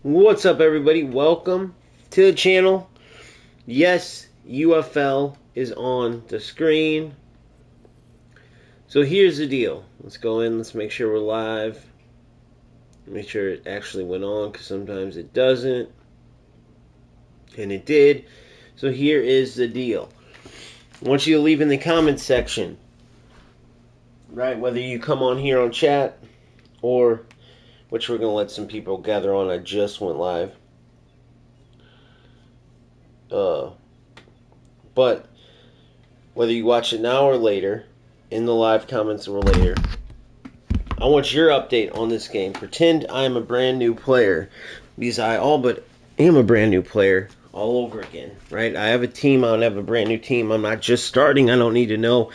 What's up, everybody? Welcome to the channel. Yes, UFL is on the screen. So here's the deal. Let's go in. Let's make sure we're live. Make sure it actually went on, because sometimes it doesn't. And it did. So here is the deal. I want you to leave in the comments section, right? Whether you come on here on chat or, which we're going to let some people gather on. I just went live. But whether you watch it now or later, in the live comments or later, I want your update on this game. Pretend I'm a brand new player, because I all but am a brand new player all over again, right? I have a team. I don't have a brand new team. I'm not just starting. I don't need to know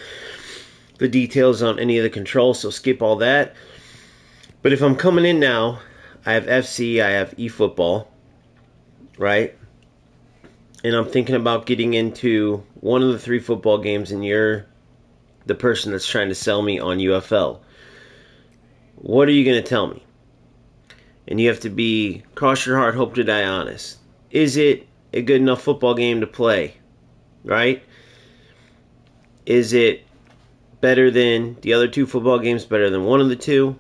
the details on any of the controls, so skip all that. But if I'm coming in now, I have FC, I have eFootball, right? And I'm thinking about getting into one of the 3 football games, and you're the person that's trying to sell me on UFL. What are you going to tell me? And you have to be, cross your heart, hope to die honest. Is it a good enough football game to play? Right? Is it better than the other 2 football games, better than one of the 2?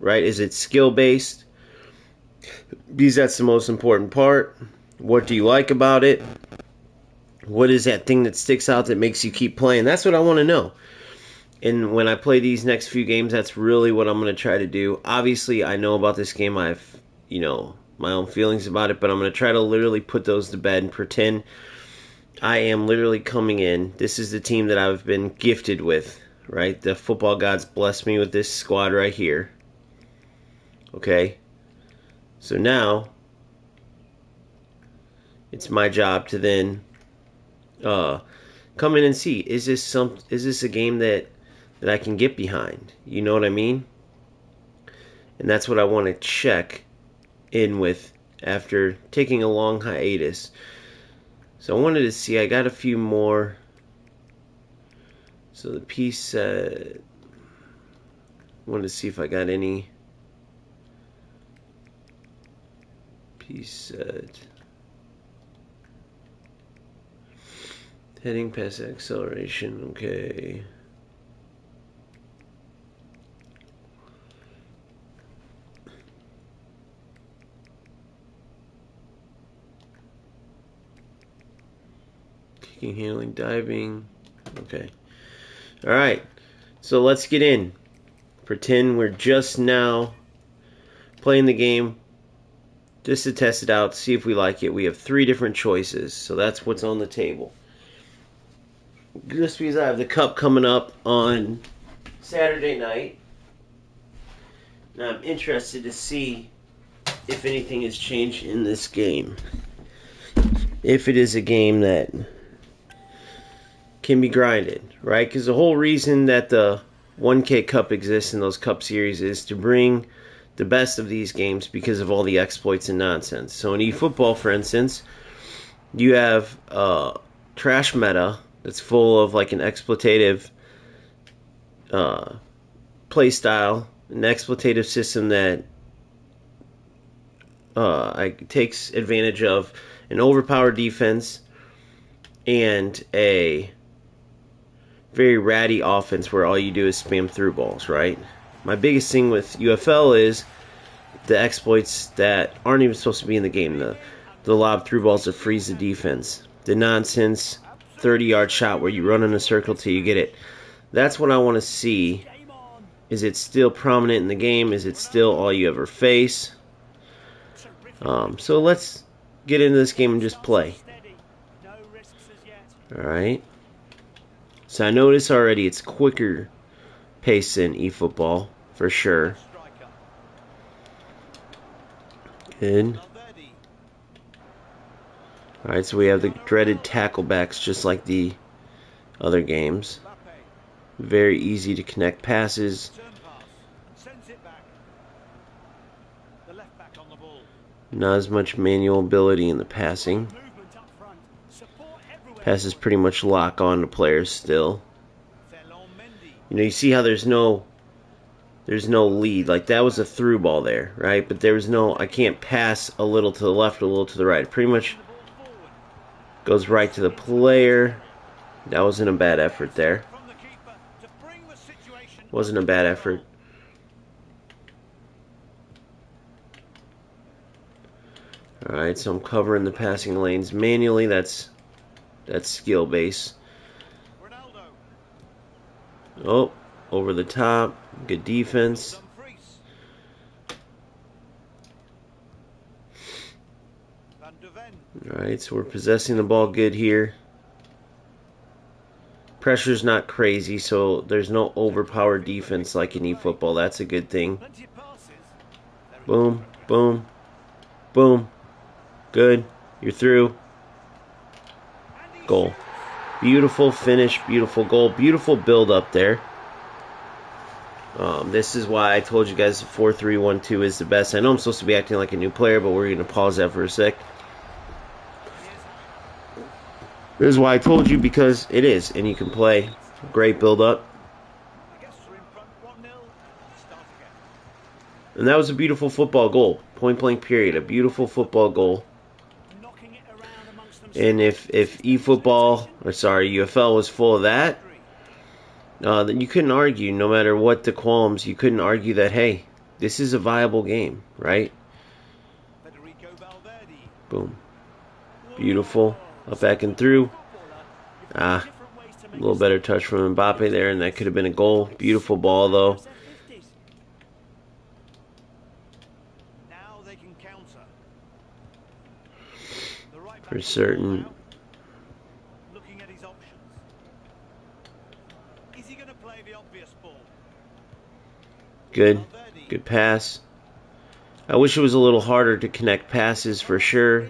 Right? Is it skill-based? Because that's the most important part. What do you like about it? What is that thing that sticks out that makes you keep playing? That's what I want to know. And when I play these next few games, that's really what I'm going to try to do. Obviously, I know about this game. I have, my own feelings about it, but I'm going to try to literally put those to bed and pretend I am literally coming in. This is the team that I've been gifted with, right? The football gods blessed me with this squad right here. Okay? So now, it's my job to then come in and see, is this a game that I can get behind? You know what I mean? And that's what I want to check in with after taking a long hiatus. So I wanted to see, I got a few more. So the piece, wanted to see if I got any piece set. Heading past acceleration, okay. Kicking, handling, diving, okay. Alright, so let's get in. Pretend we're just now playing the game, just to test it out, see if we like it. We have 3 different choices, so that's what's on the table. Just because I have the cup coming up on Saturday night, and I'm interested to see if anything has changed in this game. If it is a game that can be grinded, right? Because the whole reason that the 1K Cup exists in those Cup Series is to bring the best of these games because of all the exploits and nonsense. So in eFootball, for instance, you have trash meta that's full of like an exploitative play style, an exploitative system that takes advantage of an overpowered defense and a very ratty offense where all you do is spam through balls, right? My biggest thing with UFL is the exploits that aren't even supposed to be in the game. The lob through balls that freeze the defense. The nonsense 30-yard shot where you run in a circle till you get it. That's what I want to see. Is it still prominent in the game? Is it still all you ever face? So let's get into this game and just play. Alright. So I notice already it's quicker pace than eFootball, for sure. Good. Alright, so we have the dreaded tacklebacks just like the other games. Very easy to connect passes. Not as much manual ability in the passing. Passes pretty much lock on to players still. You see how there's no there's no lead. Like, that was a through ball there, right? But there was no, I can't pass a little to the left, a little to the right. It pretty much goes right to the player. That wasn't a bad effort there. Wasn't a bad effort. Alright, so I'm covering the passing lanes manually. That's skill base. Oh, over the top. Good defense. Alright, so we're possessing the ball good here. Pressure's not crazy, so there's no overpowered defense like in eFootball. That's a good thing. Boom, boom, boom. Good. You're through. Goal. Beautiful finish, beautiful goal, beautiful build up there. This is why I told you guys 4-3-1-2 is the best. I know I'm supposed to be acting like a new player, but we're going to pause that for a sec. This is why I told you, because it is, and you can play. Great build up. And that was a beautiful football goal. Point blank period. A beautiful football goal. And if eFootball, or sorry, UFL was full of that, then you couldn't argue, no matter what the qualms, you couldn't argue that, hey, this is a viable game, right? Boom. Beautiful. Up, back, and through. A little better touch from Mbappe there, and that could have been a goal. Beautiful ball, though. For certain. Looking at his options. Is he going to play the obvious ball? Good. Good pass. I wish it was a little harder to connect passes for sure.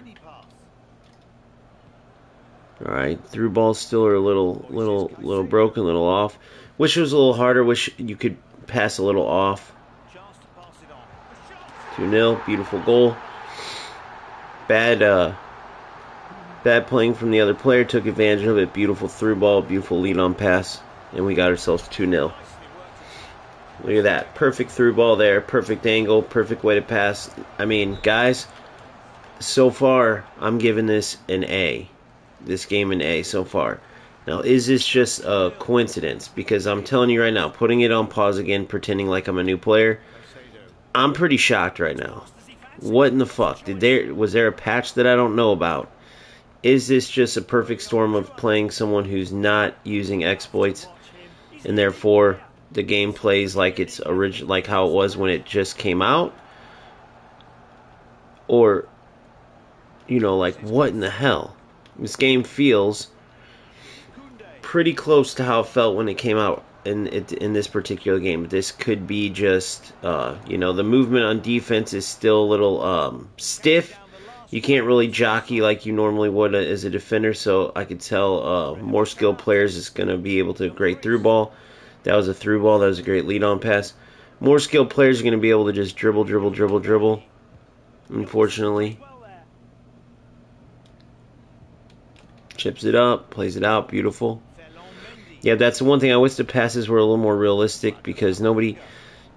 Alright, through balls still are a little broken, a little off. Wish it was a little harder. Wish you could pass a little off. 2-0, beautiful goal. Bad playing from the other player, took advantage of it. Beautiful through ball, beautiful lead on pass, and we got ourselves 2-0. Look at that. Perfect through ball there, perfect angle, perfect way to pass. I mean, guys, so far, I'm giving this an A. This game an A so far. Now, is this just a coincidence? Because I'm telling you right now, putting it on pause again, pretending like I'm a new player, I'm pretty shocked right now. What in the fuck? Was there a patch that I don't know about? Is this just a perfect storm of playing someone who's not using exploits, and therefore the game plays like it's like how it was when it just came out? Or, you know, like, what in the hell? This game feels pretty close to how it felt when it came out in this particular game. This could be just, you know, the movement on defense is still a little stiff. You can't really jockey like you normally would as a defender, so I could tell more skilled players is going to be able to great through ball. That was a through ball. That was a great lead-on pass. More skilled players are going to be able to just dribble, unfortunately. Chips it up, plays it out, beautiful. Yeah, that's the one thing. I wish the passes were a little more realistic, because nobody,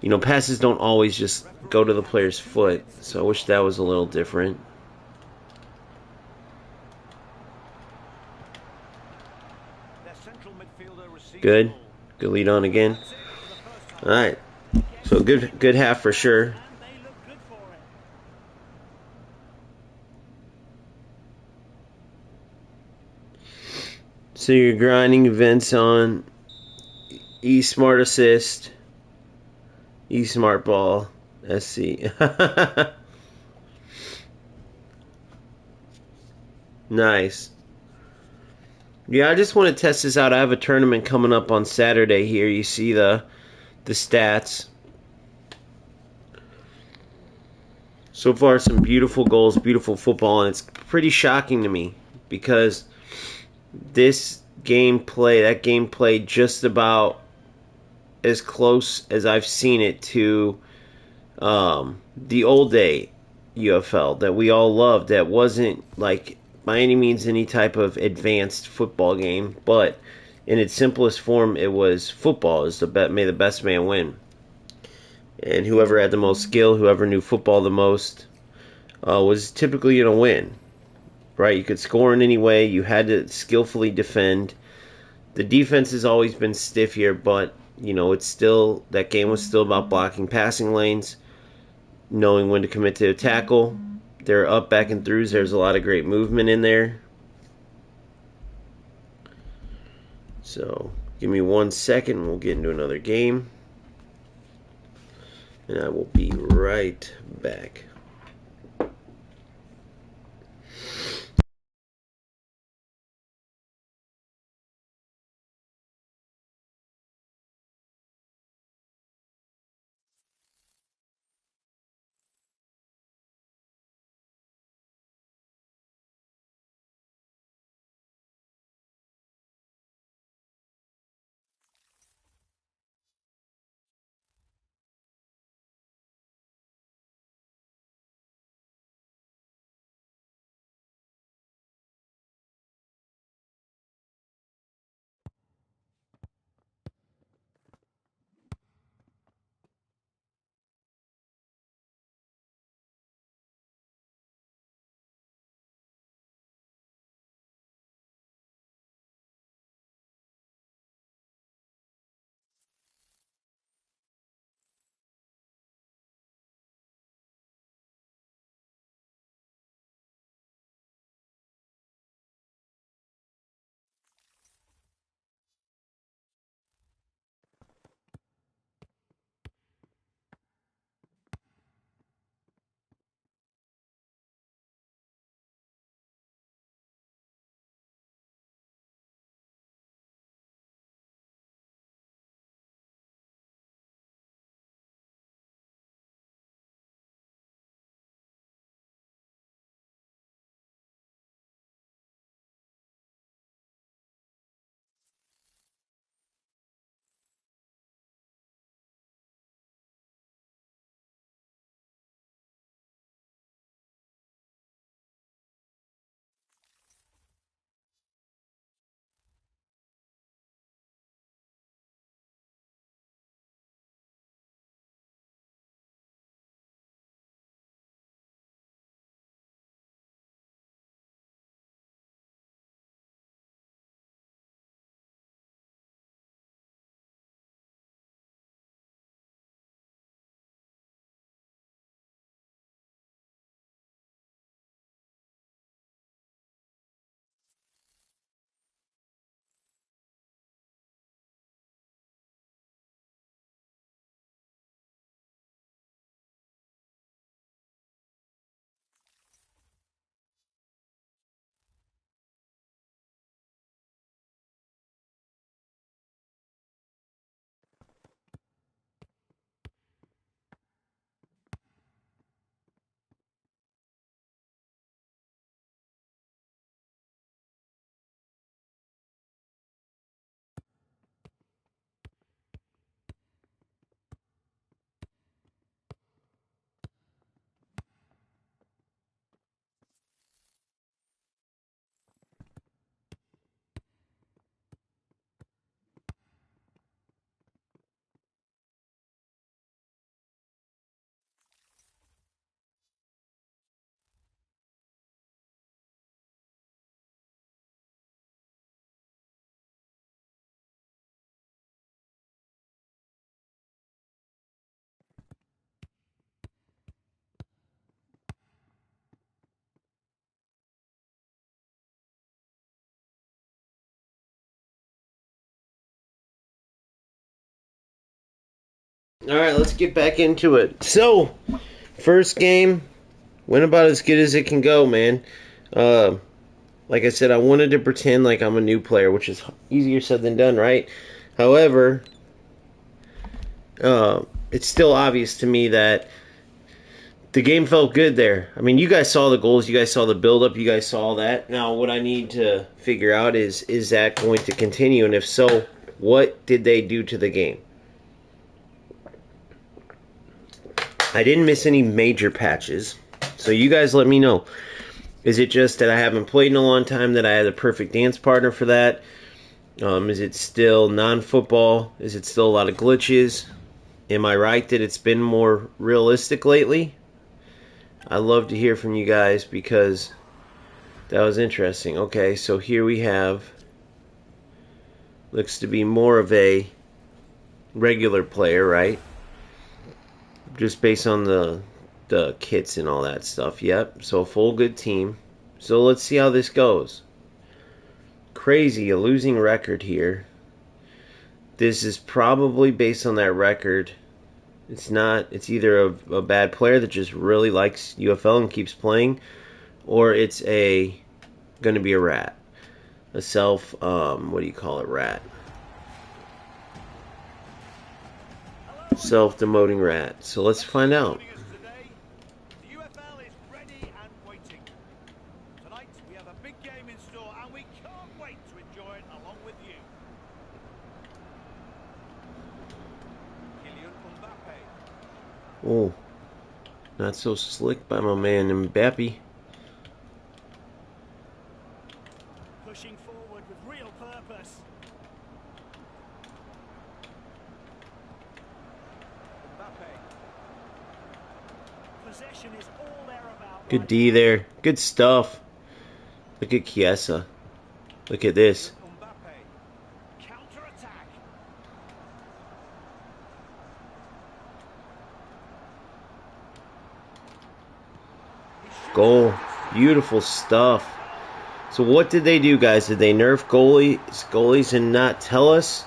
you know, passes don't always just go to the player's foot, so I wish that was a little different. Good. Good lead on again. Alright. So good half for sure. So you're grinding events on eSmart Assist, eSmart Ball, SC. Nice. Yeah, I just want to test this out. I have a tournament coming up on Saturday here. You see the stats. So far, some beautiful goals, beautiful football, and it's pretty shocking to me, because that game played just about as close as I've seen it to the old day UFL that we all loved. That wasn't like by any means any type of advanced football game, but in its simplest form, it was football. May the best man win. and whoever had the most skill, whoever knew football the most, was typically going to win. Right? You could score in any way. You had to skillfully defend. The defense has always been stiff here, but it's still, that game was still about blocking passing lanes, knowing when to commit to a tackle. They're up, back, and throughs. There's a lot of great movement in there. So give me 1 second. We'll get into another game. And I will be right back. All right, let's get back into it. So, first game went about as good as it can go, man. Uh, like I said, I wanted to pretend like I'm a new player, which is easier said than done, right? However, it's still obvious to me that the game felt good there. I mean, you guys saw the goals, you guys saw the build-up, you guys saw that. Now, what I need to figure out is that going to continue? And if so, what did they do to the game? I didn't miss any major patches, so you guys let me know. Is it just that I haven't played in a long time, that I had a perfect dance partner for that? Is it still non-football? Is it still a lot of glitches? Am I right that it's been more realistic lately? I'd love to hear from you guys because that was interesting. Okay, so here we have, looks to be more of a regular player, right? Just based on the kits and all that stuff. Yep, so a full good team. So let's see how this goes. Crazy, a losing record here. This is probably based on that record. It's not. It's either a bad player that just really likes UFL and keeps playing, or it's going to be a rat, a what do you call it, rat? Self-demoting rat. So let's find out. Oh, not so slick by my man Mbappe. Pushing forward with real purpose. Possession is all they're about. Good D there. Good stuff. Look at Chiesa. Look at this. Counter-attack. Goal. Beautiful stuff. So what did they do, guys? Did they nerf goalies and not tell us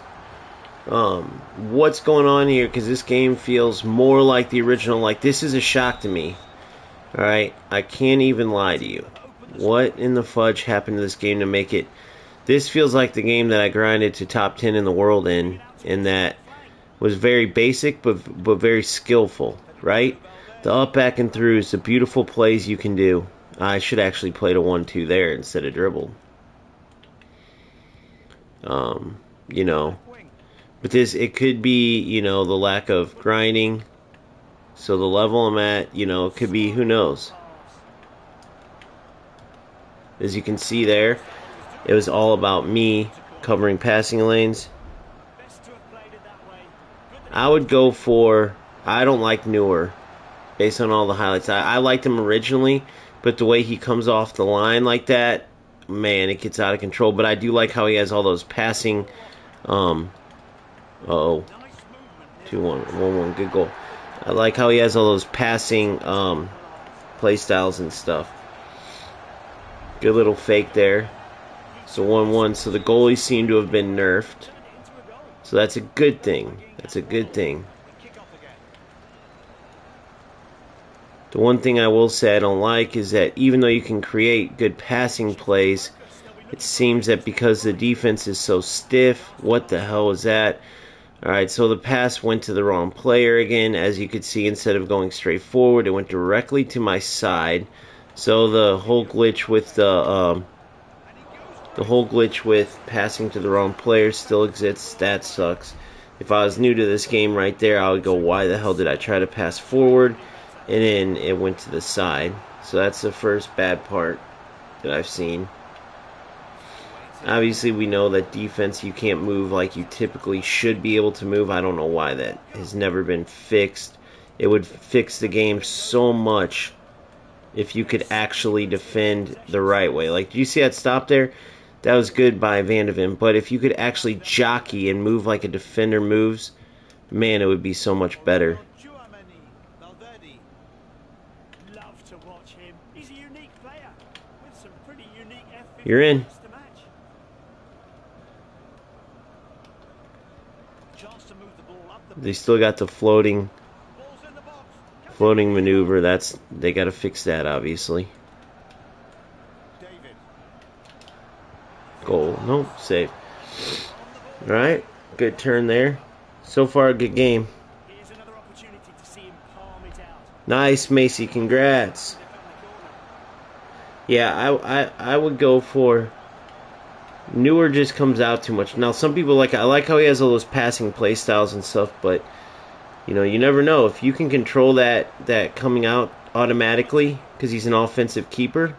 what's going on here? Because this game feels more like the original. Like, this is a shock to me. Alright, I can't even lie to you. What in the fudge happened to this game to make it... This feels like the game that I grinded to top 10 in the world in, and that was very basic but very skillful, right? The up, back, and throughs, the beautiful plays you can do. I should actually play a 1-2 there instead of dribbled. You know. But it could be, you know, the lack of grinding. So the level I'm at, you know, it could be, who knows. As you can see there, it was all about me covering passing lanes. I would go for, I don't like Neuer, based on all the highlights. I liked him originally, but the way he comes off the line like that, man, it gets out of control. But I do like how he has all those passing, 2-1, 1-1, good goal. I like how he has all those passing play styles and stuff. Good little fake there. So 1-1. So the goalies seem to have been nerfed. So that's a good thing. That's a good thing. The one thing I will say I don't like is that even though you can create good passing plays, it seems that because the defense is so stiff, what the hell is that? Alright, so the pass went to the wrong player again. As you could see, instead of going straight forward, it went directly to my side. So the whole glitch with passing to the wrong player still exists. That sucks. If I was new to this game right there, I would go, why the hell did I try to pass forward? And then it went to the side. So that's the first bad part that I've seen. Obviously, we know that defense, you can't move like you typically should be able to move. I don't know why that has never been fixed. It would fix the game so much if you could actually defend the right way. Like, do you see that stop there? That was good by Van de Ven. But if you could actually jockey and move like a defender moves, man, it would be so much better. You're in. They still got the floating maneuver. They got to fix that, obviously. Goal. Nope, save. All right, good turn there. So far, a good game. Nice, Macy. Congrats. Yeah, I would go for Neuer. Just comes out too much. Now, some people I like how he has all those passing play styles and stuff, but you know, you never know. If you can control that coming out automatically, because he's an offensive keeper.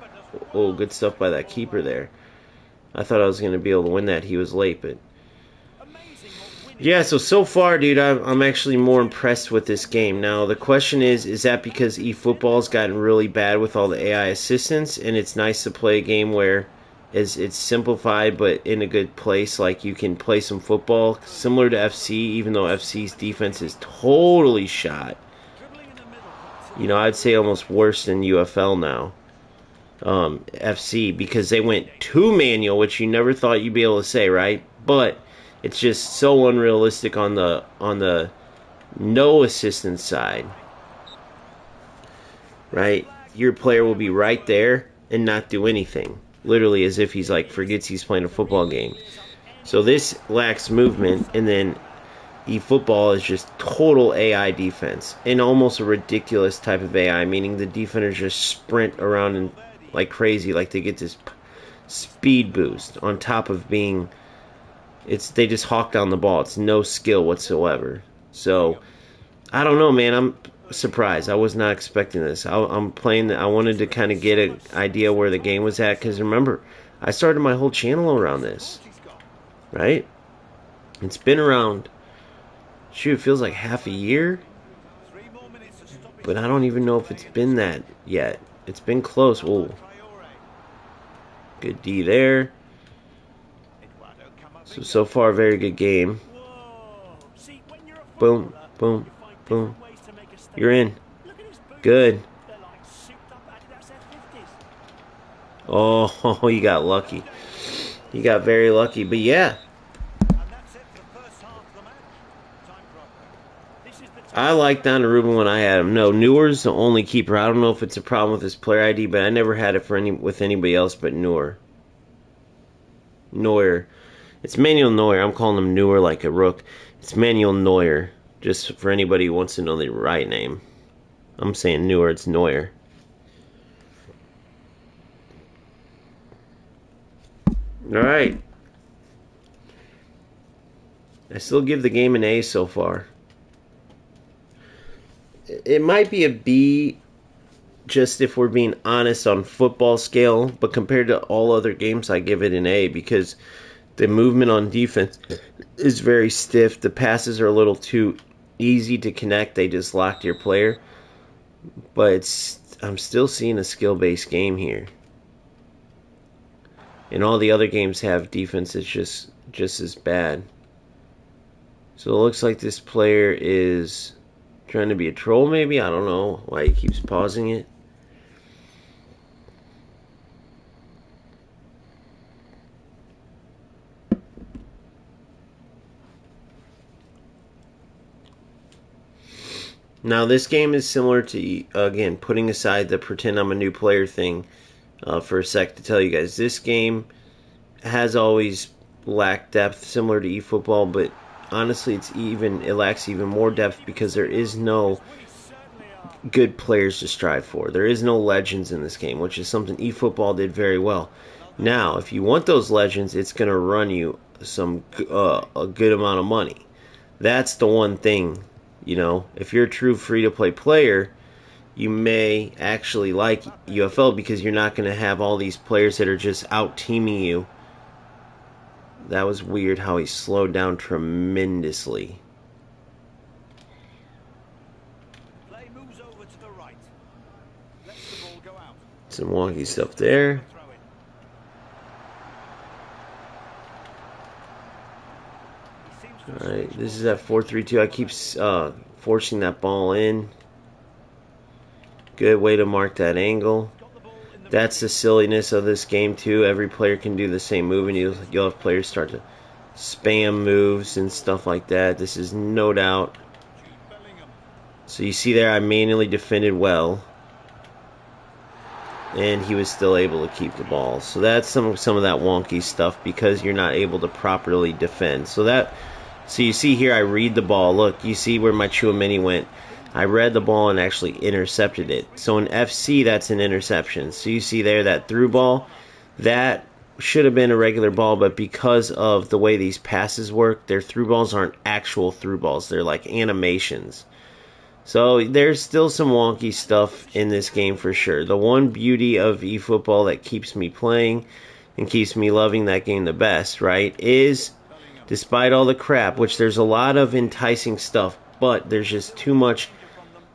Oh, good stuff by that keeper there. I thought I was going to be able to win that. He was late, but Yeah, so far, dude, I'm actually more impressed with this game. Now, the question is that because eFootball's gotten really bad with all the AI assistants, and it's nice to play a game where it's simplified but in a good place, like you can play some football, similar to FC, even though FC's defense is totally shot. You know, I'd say almost worse than UFL now. FC, because they went too manual, which you never thought you'd be able to say, right? But it's just so unrealistic on the no assistance side, right? Your player will be right there and not do anything, literally as if he's like forgets he's playing a football game. So this lacks movement, and then eFootball is just total AI defense, and almost a ridiculous type of AI, meaning the defenders just sprint around and like crazy, like they get this speed boost on top of being they just hawk down the ball. It's no skill whatsoever. So I don't know, man. I'm surprised. I was not expecting this. I'm playing. I wanted to kind of get an idea where the game was at, because remember, I started my whole channel around this, right? It's been around. Shoot, it feels like half a year, but I don't even know if it's been that yet. It's been close. Whoa. Good D there. So far, very good game. Boom, boom, boom. You're in. Good. Oh, you got lucky. You got very lucky. But yeah, I like Donnarumma when I had him. No, Neuer's the only keeper. I don't know if it's a problem with his player ID, but I never had it with anybody else but Neuer. Neuer. It's Manuel Neuer. I'm calling him Neuer like a rook. It's Manuel Neuer. Just for anybody who wants to know the right name. I'm saying Neuer. It's Neuer. Alright. I still give the game an A so far. It might be a B, just if we're being honest on football scale, but compared to all other games, I give it an A, because the movement on defense is very stiff. The passes are a little too easy to connect. They just lock your player. But I'm still seeing a skill-based game here. And all the other games have defense that's just as bad. So it looks like this player is trying to be a troll, maybe? I don't know why he keeps pausing it. Now, this game is similar to, again, putting aside the pretend I'm a new player thing for a sec to tell you guys. This game has always lacked depth, similar to eFootball, but honestly, it lacks even more depth because there is no good players to strive for. There is no legends in this game, which is something eFootball did very well. Now, if you want those legends, it's going to run you a good amount of money. That's the one thing. You know, if you're a true free-to-play player, you may actually like UFL because you're not going to have all these players that are just out-teaming you. That was weird how he slowed down tremendously. Some wonky stuff there. Alright, this is at 4-3-2. I keep forcing that ball in. Good way to mark that angle. That's the silliness of this game too. Every player can do the same move, and you'll have players start to spam moves and stuff like that. This is no doubt. So you see there, I manually defended well, and he was still able to keep the ball. So that's some of that wonky stuff because you're not able to properly defend. So you see here, I read the ball. Look, you see where my Chouameni went. I read the ball and actually intercepted it. So in FC, that's an interception. So you see there, that through ball, that should have been a regular ball, but because of the way these passes work, their through balls aren't actual through balls. They're like animations. So there's still some wonky stuff in this game for sure. The one beauty of eFootball that keeps me playing and keeps me loving that game the best, right, is despite all the crap, which there's a lot of enticing stuff, but there's just too much.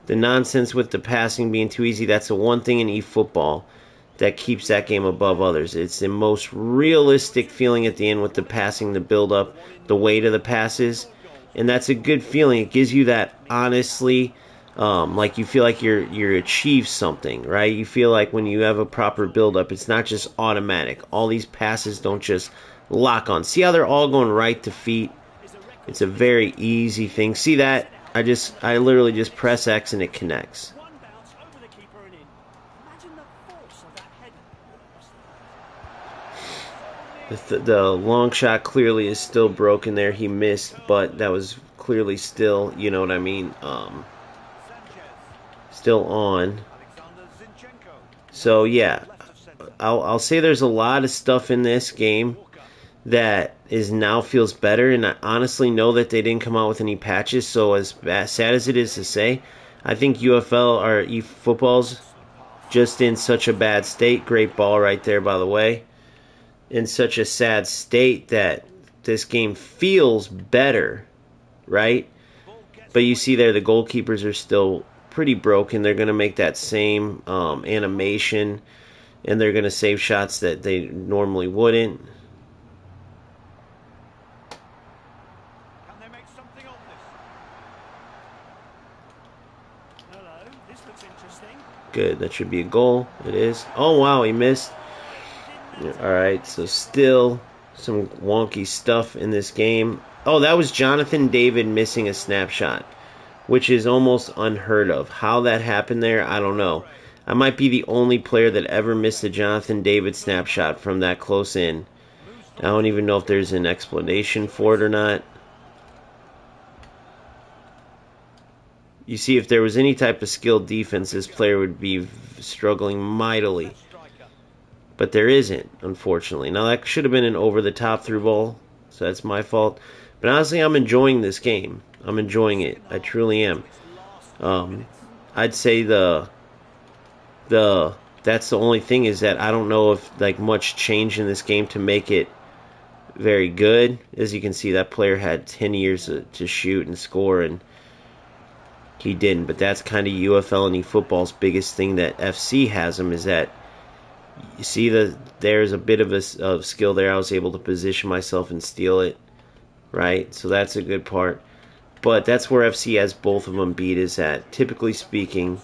The nonsense with the passing being too easy, that's the one thing in eFootball that keeps that game above others. It's the most realistic feeling at the end with the passing, the build-up, the weight of the passes, and that's a good feeling. It gives you that honestly, like you feel like you're achieved something, right? You feel like when you have a proper build-up, it's not just automatic. All these passes don't just lock on. See how they're all going right to feet? It's a very easy thing. See that? I literally just press X and it connects. One bounce over the keeper and in. Imagine the force of that header. The long shot clearly is still broken there. He missed, but that was clearly still, you know what I mean, still on. So yeah, I'll say there's a lot of stuff in this game that is now feels better, and I honestly know that they didn't come out with any patches, so as sad as it is to say, I think UFL or eFootball's just in such a bad state. Great ball right there, by the way. In such a sad state that this game feels better, right? But you see there the goalkeepers are still pretty broken. They're going to make that same animation, and they're going to save shots that they normally wouldn't. Good, that should be a goal. It is. Oh, wow, he missed. Alright, so still some wonky stuff in this game. Oh, that was Jonathan David missing a snapshot, which is almost unheard of. How that happened there, I don't know. I might be the only player that ever missed a Jonathan David snapshot from that close in. I don't even know if there's an explanation for it or not. You see, if there was any type of skilled defense, this player would be struggling mightily. But there isn't, unfortunately. Now, that should have been an over-the-top through ball, so that's my fault. But honestly, I'm enjoying this game. I'm enjoying it. I truly am. I'd say that's the only thing is that I don't know if like much change in this game to make it very good. As you can see, that player had 10 years to shoot and score, and he didn't. But that's kind of UFL and eFootball's biggest thing that FC has him is that you see there's a bit of a skill there. I was able to position myself and steal it, right? So that's a good part. But that's where FC has both of them beat is that, typically speaking,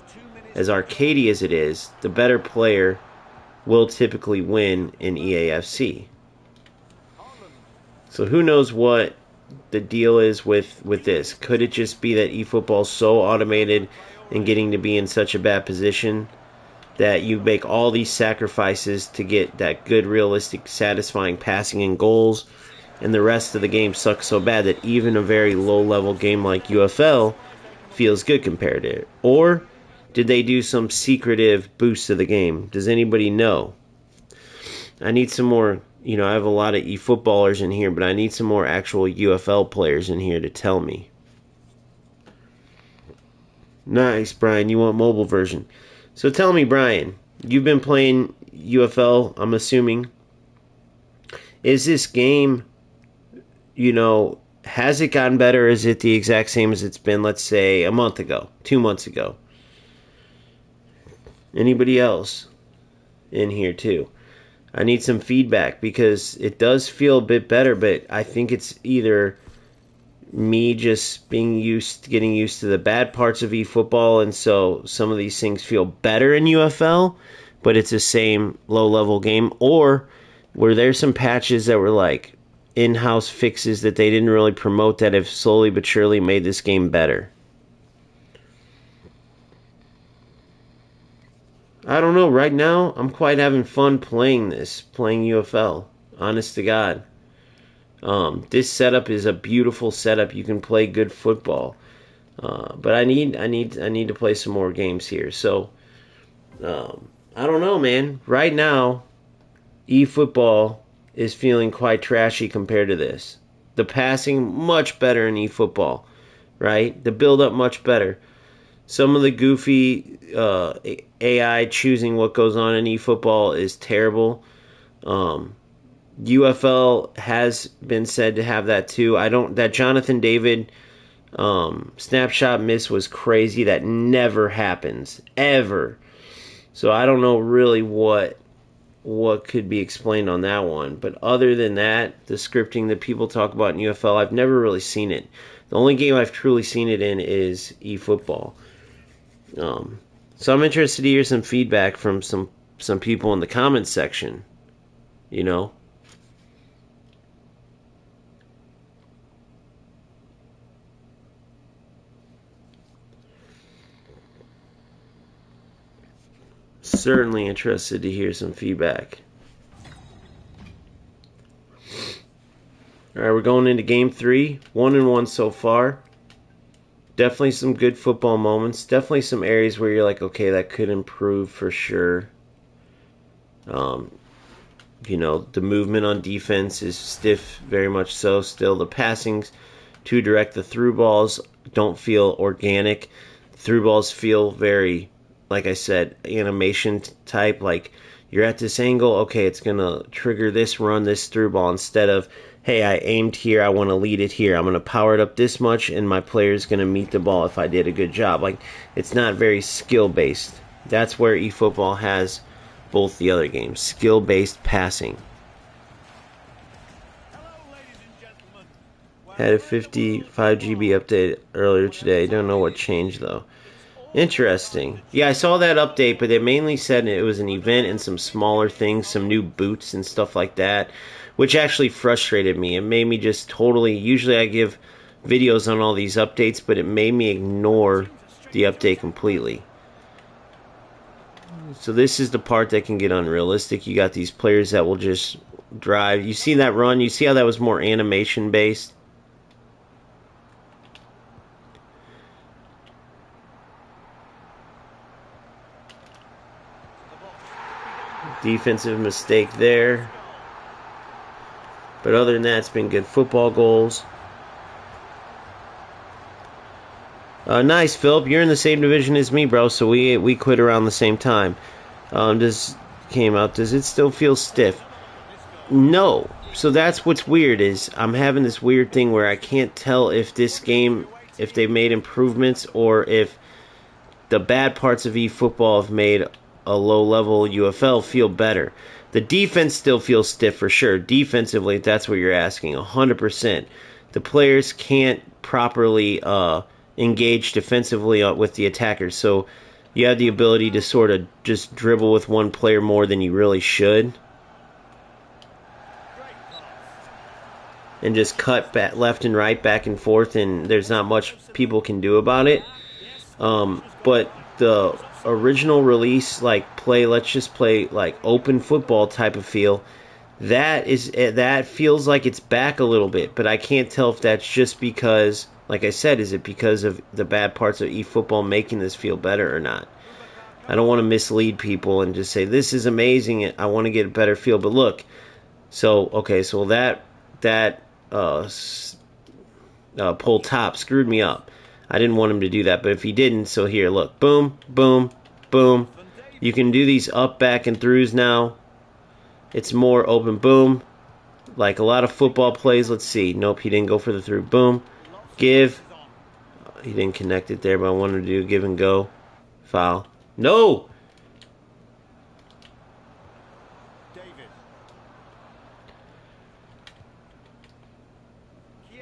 as arcadey as it is, the better player will typically win in EAFC. So who knows what the deal is with this. Could it just be that eFootball is so automated and getting to be in such a bad position that you make all these sacrifices to get that good, realistic, satisfying passing and goals, and the rest of the game sucks so bad that even a very low-level game like UFL feels good compared to it? Or did they do some secretive boost to the game? Does anybody know? I need some more, I have a lot of eFootballers in here, but I need some more actual UFL players in here to tell me. Nice, Brian, you want mobile version. So tell me, Brian, you've been playing UFL, I'm assuming. Is this game, has it gotten better? Is it the exact same as it's been, let's say, a month ago, 2 months ago? Anybody else in here, too? I need some feedback because it does feel a bit better, but I think it's either me just getting used to the bad parts of eFootball, and so some of these things feel better in UFL, but it's the same low-level game, or were there some patches that were like in-house fixes that they didn't really promote that have slowly but surely made this game better? I don't know. Right now, I'm quite having fun playing UFL. Honest to God. This setup is a beautiful setup. You can play good football. But I need to play some more games here. So, I don't know, man. Right now, eFootball is feeling quite trashy compared to this. The passing, much better in eFootball, right? The build-up, much better. Some of the goofy AI choosing what goes on in eFootball is terrible. UFL has been said to have that too. That Jonathan David snapshot miss was crazy. That never happens ever. So I don't know really what could be explained on that one. But other than that, the scripting that people talk about in UFL, I've never really seen it. The only game I've truly seen it in is eFootball. So I'm interested to hear some feedback from some people in the comments section. You know. Certainly interested to hear some feedback. Alright, we're going into game 3. 1-1 so far. Definitely some good football moments. Definitely some areas where you're like, okay, that could improve for sure. You know, the movement on defense is stiff, very much so. Still, the passing's too direct. The through balls don't feel organic. Through balls feel very, like I said, animation type. Like you're at this angle, okay, it's gonna trigger this run, this through ball, instead of, hey, I aimed here, I want to lead it here. I'm gonna power it up this much, and my player's gonna meet the ball if I did a good job. Like it's not very skill based. That's where eFootball has both the other games. Skill-based passing. Had a 55 GB update earlier today. Don't know what changed, though. Interesting. Yeah, I saw that update, but they mainly said it was an event and some smaller things, some new boots and stuff like that, which actually frustrated me. It made me just totally... Usually I give videos on all these updates, but it made me ignore the update completely. So this is the part that can get unrealistic. You got these players that will just drive. You see that run? You see how that was more animation based? Defensive mistake there. But other than that, it's been good football goals. Nice, Philip. You're in the same division as me, bro. So we quit around the same time. Does it still feel stiff? No. So that's what's weird is I'm having this weird thing where I can't tell if this game, if they've made improvements or if the bad parts of eFootball have made a low-level UFL feel better. The defense still feels stiff for sure. Defensively, if that's what you're asking, 100%. The players can't properly engage defensively with the attackers. So you have the ability to sort of just dribble with one player more than you really should. And just cut back, left and right, back and forth, and there's not much people can do about it. But the original release, like let's just play like open football type of feel, that feels like it's back a little bit. But I can't tell if that's just because, like I said, is it because of the bad parts of eFootball making this feel better or not? I don't want to mislead people and just say this is amazing. I want to get a better feel. But look, so that pull top screwed me up. I didn't want him to do that, but if he didn't, so here, look, boom, boom, boom. You can do these up, back, and throughs now. It's more open, boom. Like a lot of football plays, let's see. Nope, he didn't go for the through. Boom, give. He didn't connect it there, but I wanted to do give and go. Foul. No!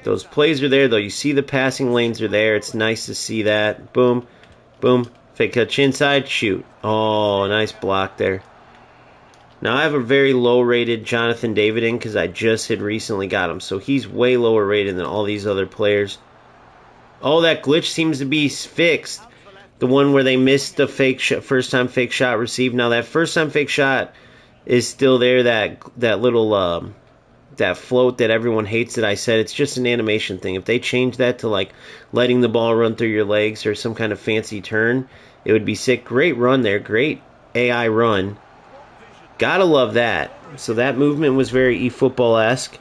Those plays are there, though. You see the passing lanes are there. It's nice to see that. Boom, boom. Fake touch inside, shoot. Oh, nice block there. Now, I have a very low-rated Jonathan David in because I just had recently got him. So he's way lower rated than all these other players. Oh, that glitch seems to be fixed. The one where they missed the first-time fake shot received. Now, that first-time fake shot is still there. That little... that float that everyone hates that I said, it's just an animation thing. If they change that to like letting the ball run through your legs or some kind of fancy turn, it would be sick. Great run there. Great AI run. Gotta love that. So that movement was very eFootball-esque.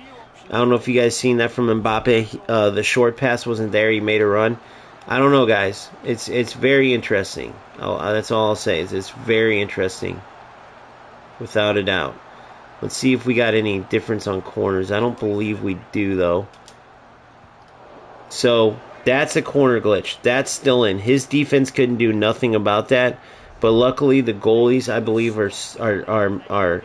I don't know if you guys seen that from Mbappe. The short pass wasn't there. He made a run. I don't know, guys. It's very interesting. That's all I'll say. It's very interesting. Without a doubt. Let's see if we got any difference on corners. I don't believe we do, though. So that's a corner glitch. That's still in. His defense couldn't do nothing about that. But luckily, the goalies, I believe, are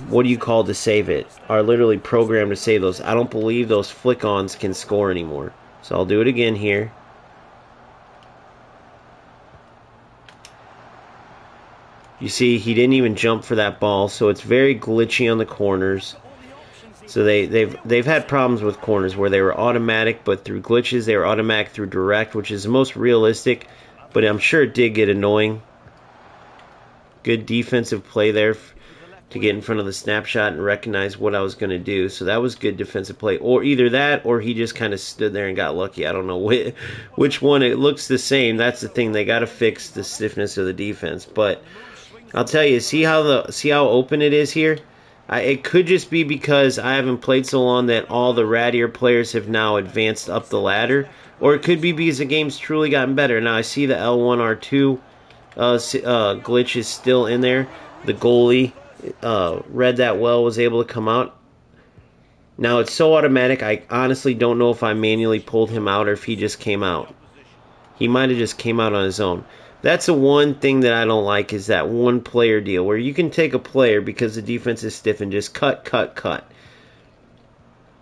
what do you call to save it? Are literally programmed to save those. I don't believe those flick-ons can score anymore. So I'll do it again here. You see, he didn't even jump for that ball, so it's very glitchy on the corners. So they've had problems with corners where they were automatic, but through glitches they were automatic through direct, which is the most realistic. But I'm sure it did get annoying. Good defensive play there to get in front of the snapshot and recognize what I was going to do. So that was good defensive play. Or either that, or he just kind of stood there and got lucky. I don't know which one. It looks the same. That's the thing. They got to fix the stiffness of the defense. But I'll tell you, see how open it is here? It could just be because I haven't played so long that all the rattier players have now advanced up the ladder. Or it could be because the game's truly gotten better. Now I see the L1R2 glitch is still in there. The goalie read that well, was able to come out. Now it's so automatic, I honestly don't know if I manually pulled him out or if he just came out. He might have just came out on his own. That's the one thing that I don't like, is that one player deal where you can take a player because the defense is stiff and just cut.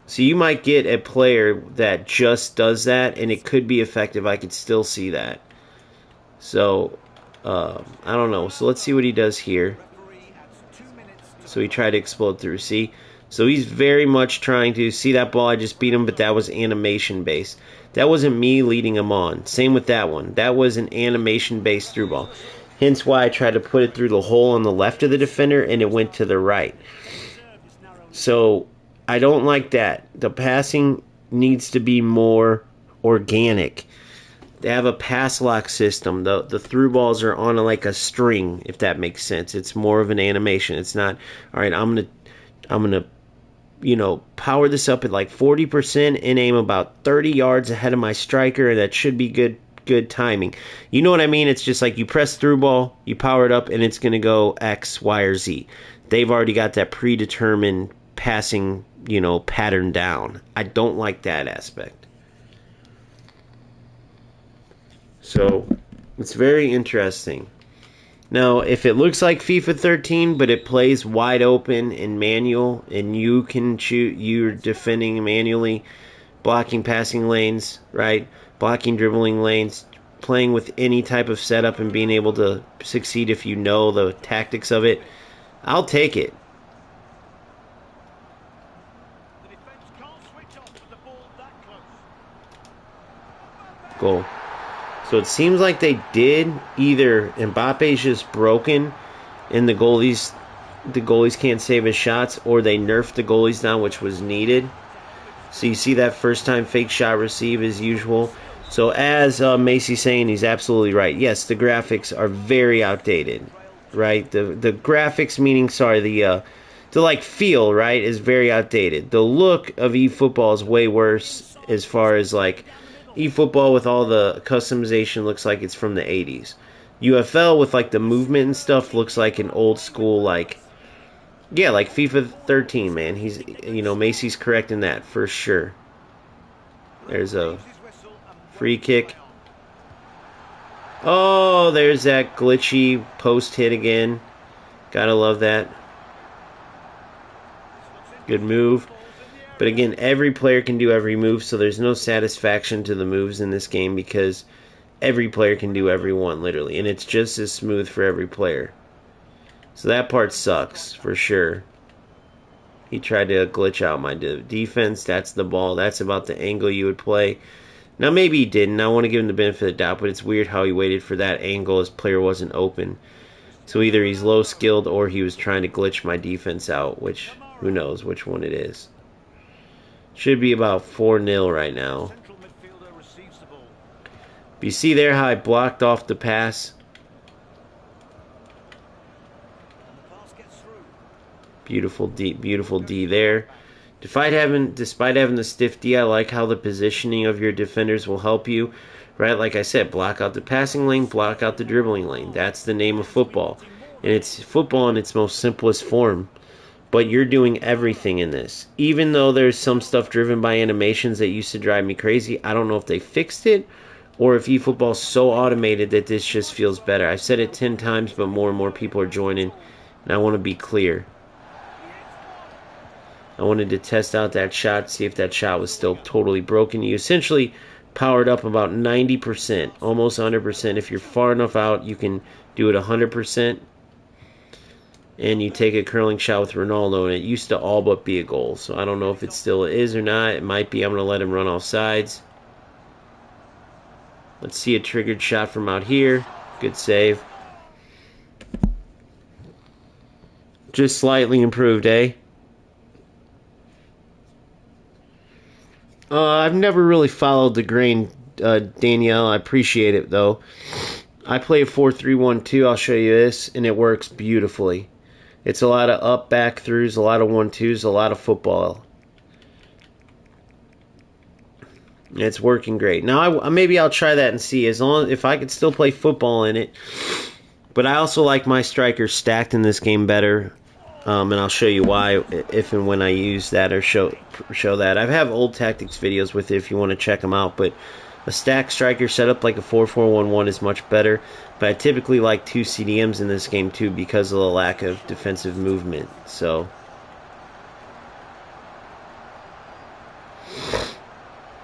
So you might get a player that just does that, and it could be effective. I could still see that. So, I don't know. So let's see what he does here. So he tried to explode through. See? So he's very much trying to see that ball. I just beat him, but that was animation based. That wasn't me leading him on. Same with that one. That was an animation based through ball. Hence why I tried to put it through the hole on the left of the defender and it went to the right. So I don't like that. The passing needs to be more organic. They have a pass lock system. The through balls are on like a string, if that makes sense. It's more of an animation. It's not, all right, I'm gonna power this up at like 40% and aim about 30 yards ahead of my striker, and that should be good timing. You know what I mean? It's just like you press through ball, you power it up, and it's going to go X, Y, or Z. They've already got that predetermined passing, pattern down. I don't like that aspect. So, it's very interesting. Now, if it looks like FIFA 13, but it plays wide open in manual, and you can shoot, you're defending manually, blocking passing lanes, right? Blocking dribbling lanes, playing with any type of setup and being able to succeed if you know the tactics of it, I'll take it. Goal. So it seems like they did. Either Mbappe's just broken and the goalies can't save his shots, or they nerfed the goalies down, which was needed. So you see that first time fake shot receive as usual. So as Macy's saying, he's absolutely right. Yes, the graphics are very outdated, right? The graphics, meaning, sorry, the like feel, right, is very outdated. The look of eFootball is way worse as far as like eFootball with all the customization looks like it's from the 80s. UFL with like the movement and stuff looks like an old school, like FIFA 13, man. He's, Macy's correct in that for sure. There's a free kick. Oh, there's that glitchy post hit again. Gotta love that. Good move. But again, every player can do every move, so there's no satisfaction to the moves in this game because every player can do every one, literally. And it's just as smooth for every player. So that part sucks, for sure. He tried to glitch out my defense. That's the ball. That's about the angle you would play. Now, maybe he didn't. I want to give him the benefit of the doubt, but it's weird how he waited for that angle. His player wasn't open. So either he's low-skilled or he was trying to glitch my defense out, which, who knows which one it is. Should be about 4-0 right now. But you see there how I blocked off the pass? Beautiful D there. Despite having the stiff D, I like how the positioning of your defenders will help you. Right, like I said, block out the passing lane, block out the dribbling lane. That's the name of football. And it's football in its most simplest form. but you're doing everything in this. Even though there's some stuff driven by animations that used to drive me crazy, I don't know if they fixed it or if eFootball's so automated that this just feels better. I've said it 10 times, but more and more people are joining, and I want to be clear. I wanted to test out that shot, see if that shot was still totally broken. You essentially powered up about 90%, almost 100%. If you're far enough out, you can do it 100%. And you take a curling shot with Ronaldo, and it used to all but be a goal. So I don't know if it still is or not. It might be. I'm going to let him run off sides. Let's see a triggered shot from out here. Good save. Just slightly improved, eh? I've never really followed the grain, Danielle. I appreciate it, though. I play a 4-3-1-2. I'll show you this, and it works beautifully. It's a lot of up, back throughs, a lot of 1-2s, a lot of football. It's working great. Now, maybe I'll try that and see if I could still play football in it. But I also like my strikers stacked in this game better. And I'll show you why if and when I use that or show that. I have old tactics videos with it if you want to check them out. But a stacked striker set up like a 4-4-1-1 is much better. But I typically like 2 CDMs in this game too because of the lack of defensive movement. So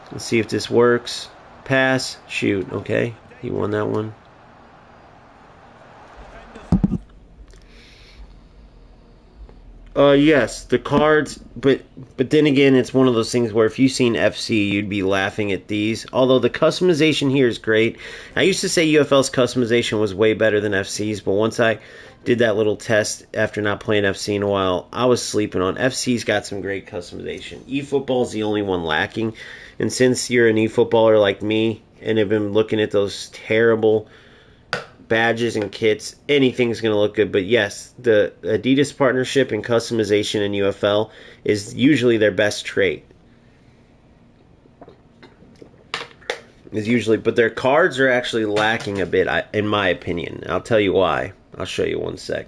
let's see if this works. Pass, shoot. Okay, he won that one. Yes, the cards, but then again, it's one of those things where if you've seen FC, you'd be laughing at these. Although the customization here is great. I used to say UFL's customization was way better than FC's, but once I did that little test after not playing FC in a while, I was sleeping on. FC's got some great customization. eFootball's the only one lacking, and since you're an eFootballer like me and have been looking at those terrible badges and kits, anything's going to look good. But yes, the Adidas partnership and customization in UFL is usually their best trait. But their cards are actually lacking a bit, in my opinion. I'll tell you why. I'll show you one sec.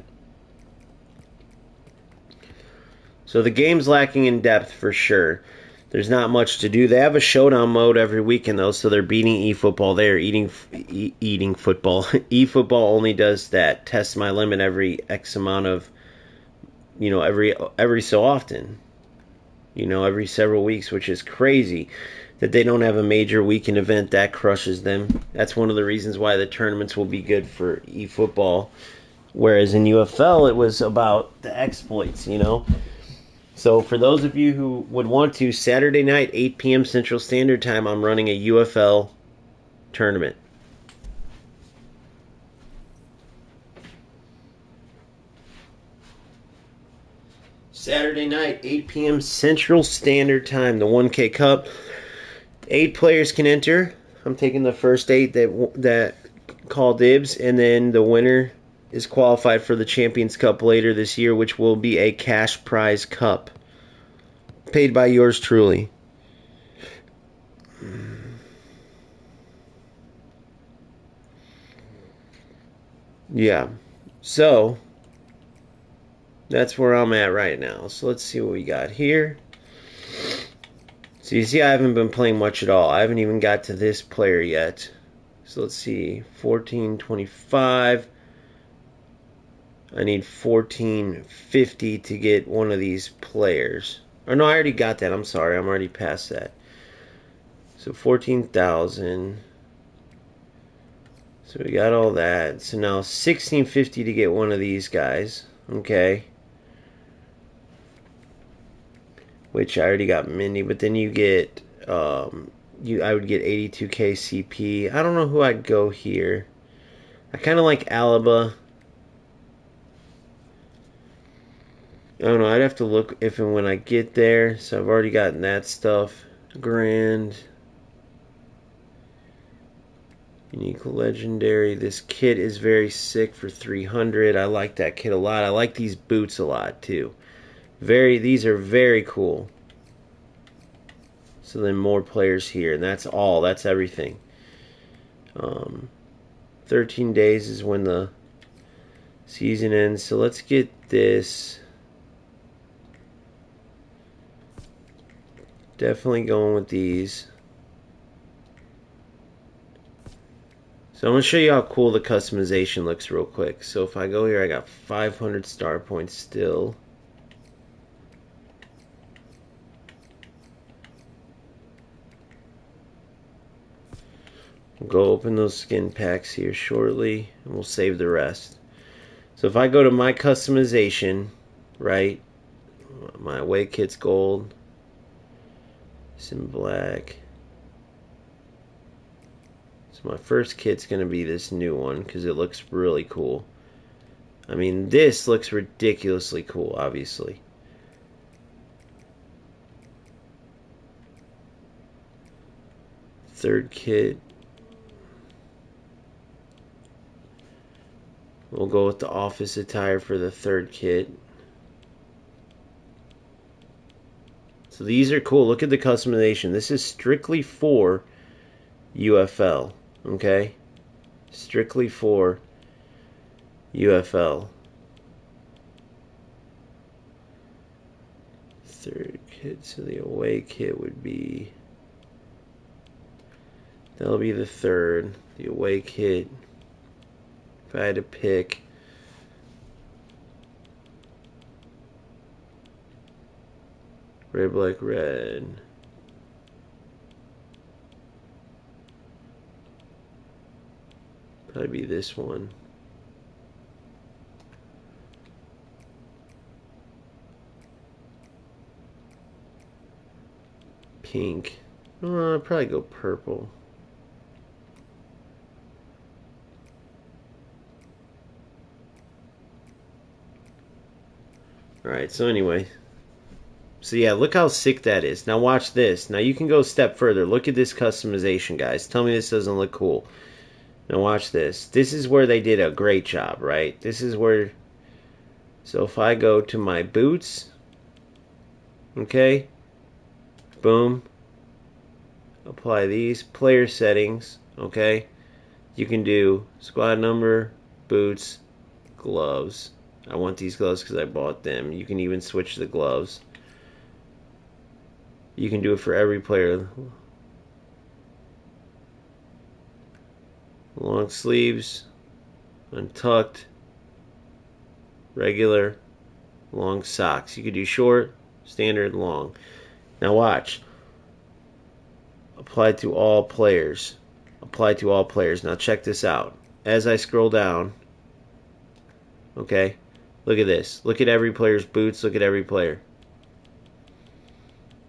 So the game's lacking in depth for sure. There's not much to do. They have a showdown mode every weekend, though, so they're beating eFootball. They are eating football. eFootball only does that. Test my limit every X amount of, every so often. Every several weeks, which is crazy that they don't have a major weekend event that crushes them. That's one of the reasons why the tournaments will be good for eFootball. Whereas in UFL, it was about the exploits, So for those of you who would want to, Saturday night, 8 p.m. Central Standard Time, I'm running a UFL tournament. Saturday night, 8 p.m. Central Standard Time, the 1K Cup. 8 players can enter. I'm taking the first 8 that call dibs, and then the winner is qualified for the Champions Cup later this year, which will be a cash prize cup paid by yours truly. Yeah, so that's where I'm at right now. So let's see what we got here. So you see I haven't been playing much at all. I haven't even got to this player yet. So let's see, 1425. I need 1450 to get one of these players. Or no, I already got that. I'm sorry. I'm already past that. So 14,000. So we got all that. So now 1650 to get one of these guys. Okay. Which I already got Mindy. But then you get... I would get 82k CP. I don't know who I'd go here. I kind of like Alaba. I don't know. I'd have to look if and when I get there. So I've already gotten that stuff. Grand. Unique legendary. This kit is very sick for 300. I like that kit a lot. I like these boots a lot too. These are very cool. So then more players here, and that's all. That's everything. 13 days is when the season ends. So let's get this. Definitely going with these. So I'm going to show you how cool the customization looks real quick. So if I go here, I got 500 star points still. We'll go open those skin packs here shortly, and we'll save the rest. So if I go to my customization, right, my away kit's gold, it's in black. So my first kit's going to be this new one because it looks really cool. I mean, this looks ridiculously cool, obviously. Third kit. We'll go with the office attire for the third kit. So these are cool. Look at the customization. This is strictly for UFL. Okay? Strictly for UFL. Third kit. So the away kit would be... That'll be the third. The away kit. If I had to pick... Red, black, red. Probably be this one. Pink. I'd probably go purple. Alright, so anyway. So yeah, look how sick that is. Now watch this. Now you can go a step further. Look at this customization, guys. Tell me this doesn't look cool. Now watch this. This is where they did a great job, right? This is where... So if I go to my boots... Okay? Boom. Apply these. Player settings. Okay? You can do squad number, boots, gloves. I want these gloves because I bought them. You can even switch the gloves. You can do it for every player. Long sleeves, untucked, regular, long socks. You could do short, standard, long. Now watch. Apply to all players. Apply to all players. Now check this out. As I scroll down, okay, look at this. Look at every player's boots. Look at every player.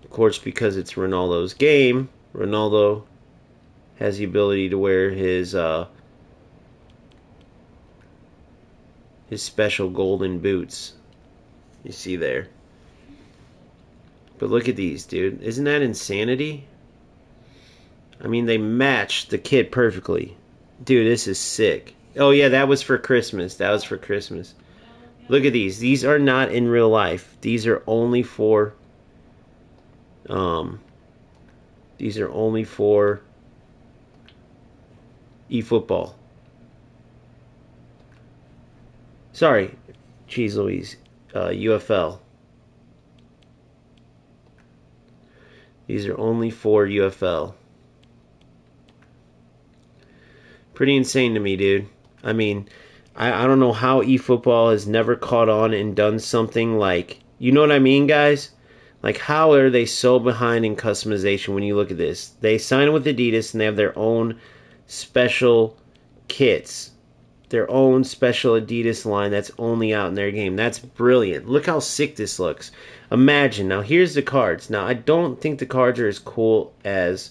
Of course, because it's Ronaldo's game, Ronaldo has the ability to wear his special golden boots. You see there. But look at these, dude. Isn't that insanity? I mean, they match the kit perfectly. Dude, this is sick. Oh, yeah, that was for Christmas. That was for Christmas. Look at these. These are not in real life. These are only for... These are only for eFootball. Sorry, Cheese Louise. UFL. These are only for UFL. Pretty insane to me, dude. I mean, I don't know how eFootball has never caught on and done something like... You know what I mean, guys? Like, how are they so behind in customization when you look at this? They sign with Adidas and they have their own special kits. Their own special Adidas line that's only out in their game. That's brilliant. Look how sick this looks. Imagine. Now, here's the cards. Now, I don't think the cards are as cool as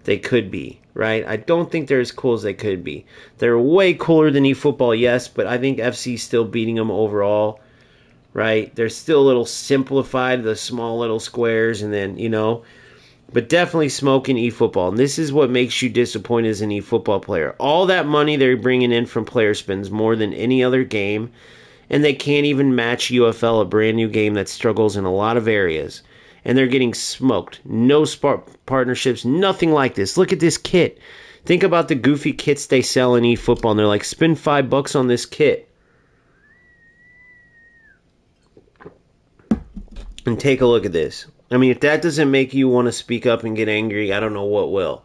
they could be, right? I don't think they're as cool as they could be. They're way cooler than eFootball, yes, but I think FC's still beating them overall. Right? They're still a little simplified, the small little squares, and then, you know, but definitely smoking eFootball. And this is what makes you disappointed as an eFootball player. All that money they're bringing in from player spins more than any other game, and they can't even match UFL, a brand new game that struggles in a lot of areas. And they're getting smoked. No partnerships, nothing like this. Look at this kit. Think about the goofy kits they sell in eFootball, and they're like, spend $5 on this kit. And take a look at this. I mean, if that doesn't make you want to speak up and get angry, I don't know what will.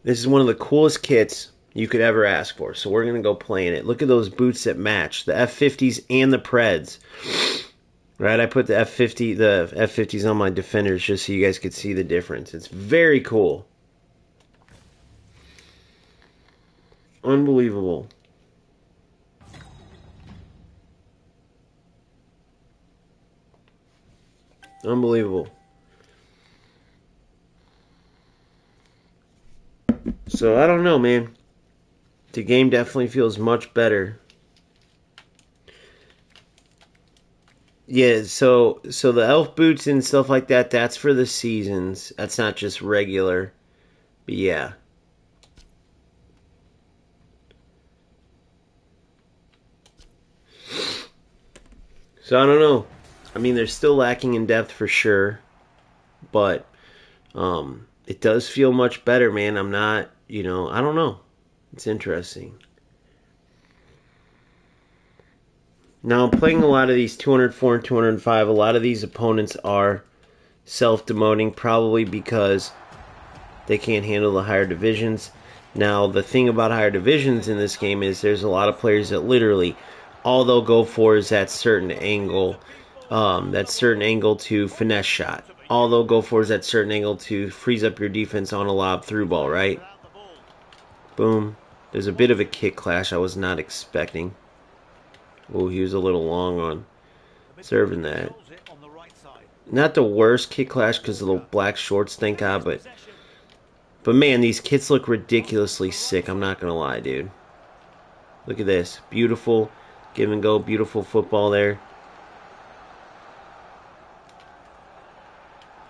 This is one of the coolest kits you could ever ask for, so we're going to go play in it. Look at those boots that match, the F50s and the Preds. Right, I put the F50s on my Defenders just so you guys could see the difference. It's very cool. Unbelievable. Unbelievable. So, I don't know, man. The game definitely feels much better. Yeah, so the elf boots and stuff like that, that's for the seasons. That's not just regular. But yeah. So I don't know. I mean, they're still lacking in depth for sure, but it does feel much better, man. I'm not, I don't know. It's interesting. Now, I'm playing a lot of these 204 and 205. A lot of these opponents are self-demoting, probably because they can't handle the higher divisions. Now, the thing about higher divisions in this game is there's a lot of players that literally all they'll go for is that certain angle to finesse shot. All they'll go for is that certain angle to freeze up your defense on a lob through ball, right? Boom. There's a bit of a kick clash I was not expecting. Oh, he was a little long on serving that. Not the worst kick clash because of the black shorts, thank God, but man, these kits look ridiculously sick. I'm not going to lie, dude. Look at this. Beautiful give and go. Beautiful football there.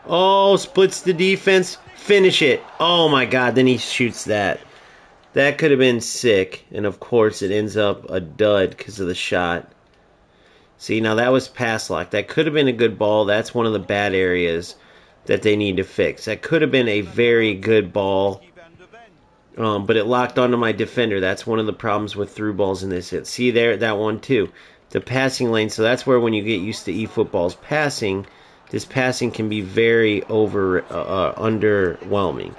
Oh, splits the defense. Finish it. Oh, my God. Then he shoots that. That could have been sick. And, of course, it ends up a dud because of the shot. See, now that was pass lock. That could have been a good ball. That's one of the bad areas that they need to fix. That could have been a very good ball. But it locked onto my defender. That's one of the problems with through balls in this hit. See there, that one too. The passing lane. So that's where when you get used to eFootball's passing, this passing can be very underwhelming.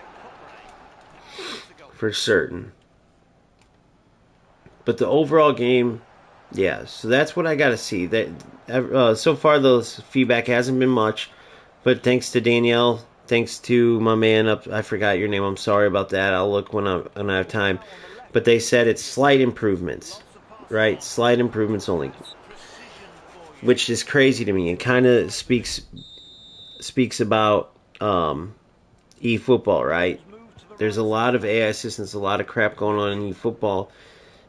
For certain. But the overall game, yeah. So that's what I got to see. That so far, the feedback hasn't been much. But thanks to Danielle. Thanks to my man up, I forgot your name. I'm sorry about that. I'll look when I have time. But they said it's slight improvements, right? Slight improvements only, which is crazy to me. It kind of speaks about eFootball, right? There's a lot of AI assistance, a lot of crap going on in eFootball,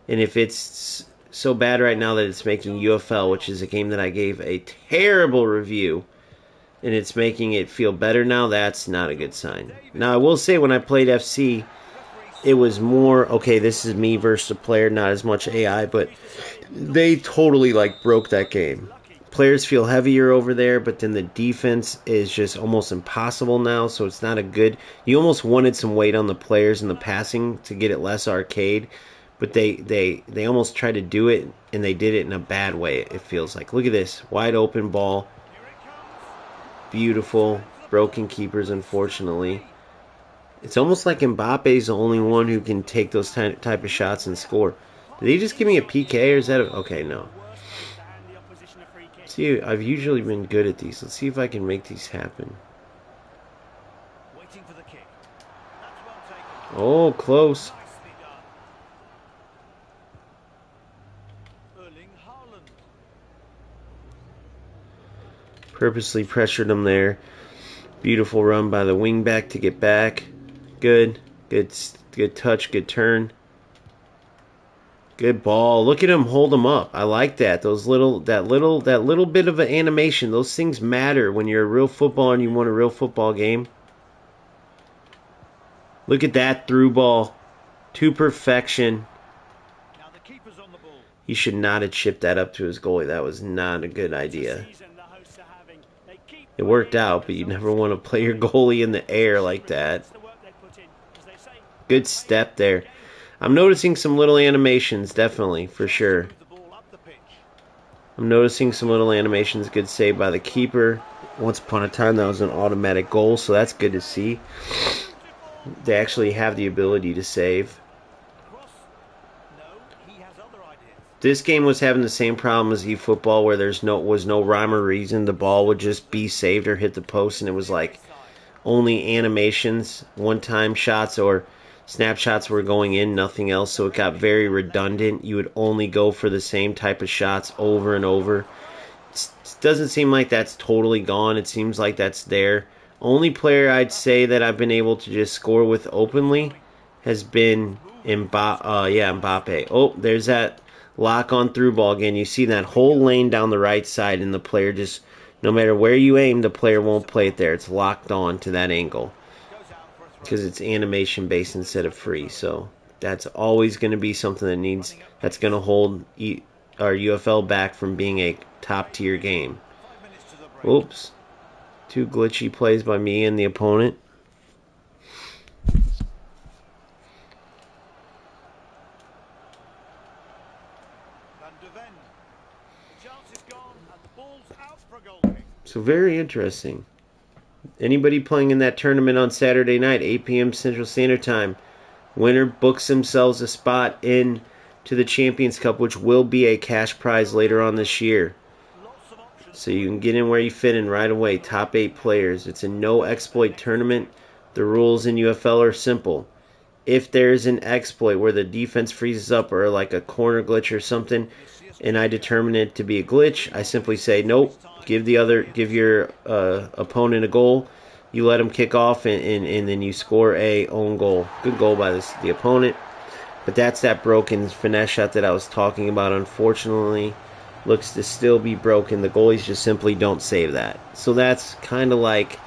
and if it's so bad right now that it's making UFL, which is a game that I gave a terrible review, and it's making it feel better now, that's not a good sign. Now, I will say when I played FC, it was more, okay, this is me versus a player, not as much AI, but they totally, broke that game. Players feel heavier over there, but then the defense is just almost impossible now, so it's not a good... You almost wanted some weight on the players in the passing to get it less arcade, but they almost tried to do it, and they did it in a bad way, it feels like. Look at this. Wide open ball. Beautiful. Broken keepers, unfortunately. It's almost like Mbappe's the only one who can take those type of shots and score. Did he just give me a PK, or is that okay, no. See, I've usually been good at these. Let's see if I can make these happen. Oh, close. Purposely pressured him there. Beautiful run by the wingback to get back. Good touch, good turn. Good ball. Look at him hold him up. I like that. That little bit of an animation. Those things matter when you're a real footballer and you want a real football game. Look at that through ball. To perfection. He should not have chipped that up to his goalie. That was not a good idea. It worked out, but you never want to play your goalie in the air like that. Good step there. I'm noticing some little animations, definitely, for sure. I'm noticing some little animations. Good save by the keeper. Once upon a time, that was an automatic goal, so that's good to see. They actually have the ability to save. This game was having the same problem as eFootball, where was no rhyme or reason. The ball would just be saved or hit the post, and it was like only animations, one-time shots, or snapshots were going in, nothing else. So it got very redundant. You would only go for the same type of shots over and over. It doesn't seem like that's totally gone. It seems like that's there. Only player I'd say that I've been able to just score with openly has been Mbappe. Oh, there's that lock on through ball again. You see that whole lane down the right side, and the player just, no matter where you aim, the player won't play it there. It's locked on to that angle because it's animation based instead of free. So that's always going to be something that's going to hold our UFL back from being a top tier game. Oops. Two glitchy plays by me and the opponent. So very interesting. Anybody playing in that tournament on Saturday night, 8 p.m. Central Standard Time, winner books themselves a spot in to the Champions Cup, which will be a cash prize later on this year. So you can get in where you fit in right away. Top 8 players. It's a no exploit tournament. The rules in UFL are simple. If there's an exploit where the defense freezes up or like a corner glitch or something, and I determine it to be a glitch, I simply say nope. Give your opponent a goal. You let them kick off, and then you score a own goal. Good goal by the opponent. But that's that broken finesse shot that I was talking about. Unfortunately, looks to still be broken. The goalies just simply don't save that. So that's kind of like,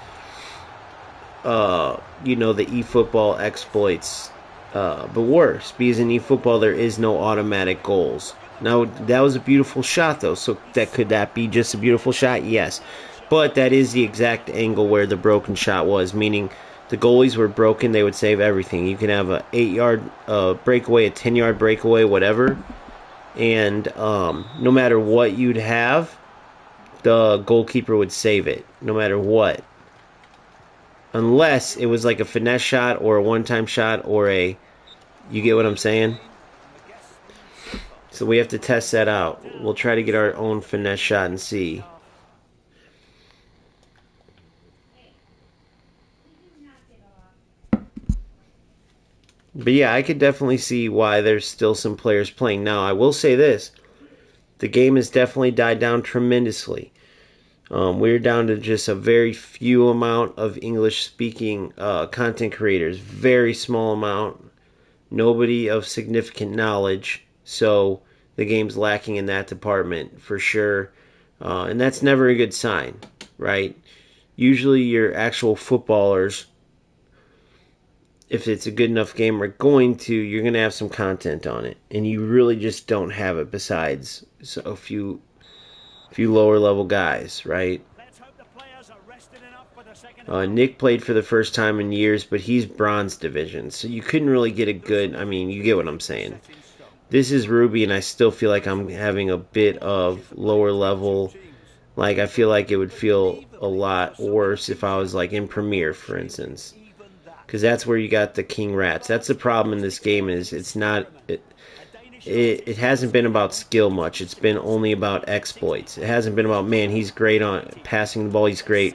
the eFootball exploits, but worse, because in eFootball there is no automatic goals. Now, that was a beautiful shot, though, so could that be just a beautiful shot? Yes. But that is the exact angle where the broken shot was, meaning the goalies were broken, they would save everything. You can have an 8-yard breakaway, a 10-yard breakaway, whatever, and no matter what you'd have, the goalkeeper would save it, no matter what. Unless it was like a finesse shot or a one-time shot or you get what I'm saying? So we have to test that out. We'll try to get our own finesse shot and see. But yeah, I could definitely see why there's still some players playing. Now, I will say this. The game has definitely died down tremendously. We're down to just a very few amount of English-speaking content creators. Very small amount. Nobody of significant knowledge. So the game's lacking in that department for sure. And that's never a good sign, right? Usually your actual footballers, if it's a good enough game, you're going to have some content on it. And you really just don't have it besides a few lower level guys, right? Nick played for the first time in years, but he's bronze division, so you couldn't really get a good, you get what I'm saying. This is Ruby, and I still feel like I'm having a bit of lower level. Like, I feel like it would feel a lot worse if I was, like, in Premiere, for instance. Because that's where you got the King Rats. That's the problem in this game, is it's not... It hasn't been about skill much. It's been only about exploits. It hasn't been about, man, he's great on passing the ball, he's great,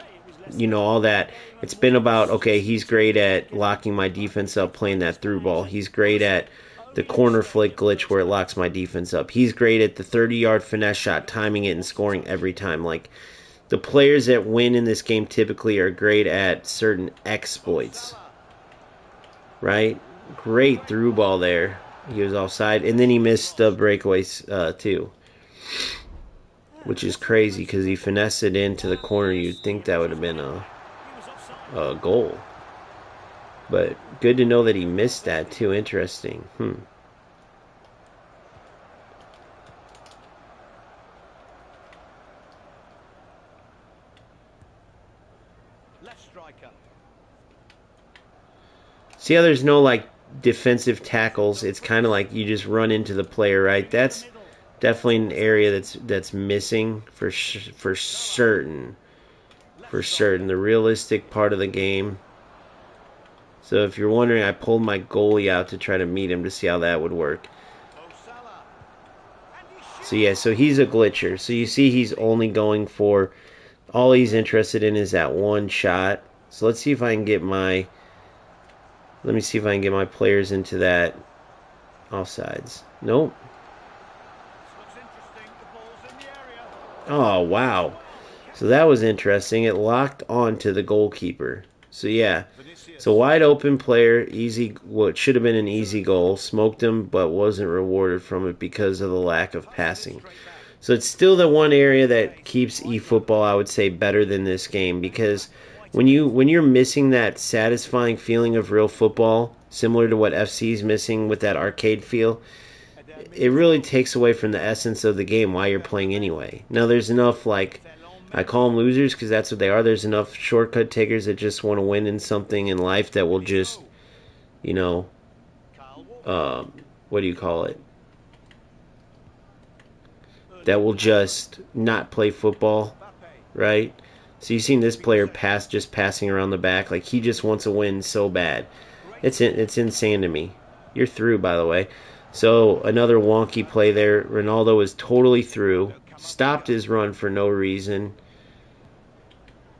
all that. It's been about, okay, he's great at locking my defense up, playing that through ball. He's great at the corner flick glitch where it locks my defense up. He's great at the 30-yard finesse shot, timing it and scoring every time. Like, the players that win in this game typically are great at certain exploits, right? Great through ball there. He was offside, and then he missed the breakaways too, which is crazy because he finessed it into the corner. You'd think that would have been a goal, but good to know that he missed that too. Interesting. See how there's no like defensive tackles? It's kind of like you just run into the player, right? That's Definitely an area that's missing for certain. For certain, the realistic part of the game. So if you're wondering, I pulled my goalie out to try to meet him to see how that would work. So yeah, so he's a glitcher. So you see he's only going for, all he's interested in is that one shot. So let's see if I can get my, let me see if I can get my players into that offsides. Nope. Oh, wow. So that was interesting. It locked onto the goalkeeper. So yeah, so wide open player, easy, what should have been an easy goal, smoked him but wasn't rewarded from it because of the lack of passing. So it's still the one area that keeps eFootball, I would say, better than this game, because when you're missing that satisfying feeling of real football, similar to what FC's missing with that arcade feel, it really takes away from the essence of the game while you're playing anyway. Now there's enough, like, I call them losers because that's what they are. There's enough shortcut takers that just want to win in something in life that will just, you know, what do you call it? That will just not play football, right? So you've seen this player just passing around the back, like he just wants to win so bad. It's insane to me. You're through, by the way. So another wonky play there. Ronaldo is totally through. Stopped his run for no reason.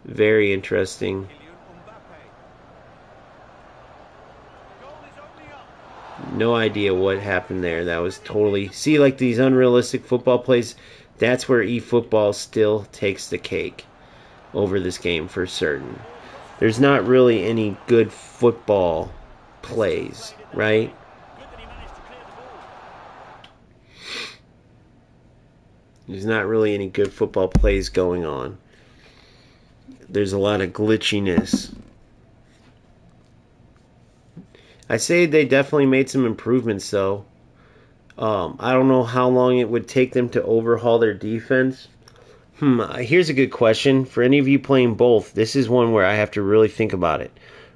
Very interesting. No idea what happened there. That was totally... See, like these unrealistic football plays, that's where eFootball still takes the cake over this game for certain. There's not really any good football plays, right? There's not really any good football plays going on. There's a lot of glitchiness. I say they definitely made some improvements, though. I don't know how long it would take them to overhaul their defense. Here's a good question. For any of you playing both, this is one where I have to really think about it.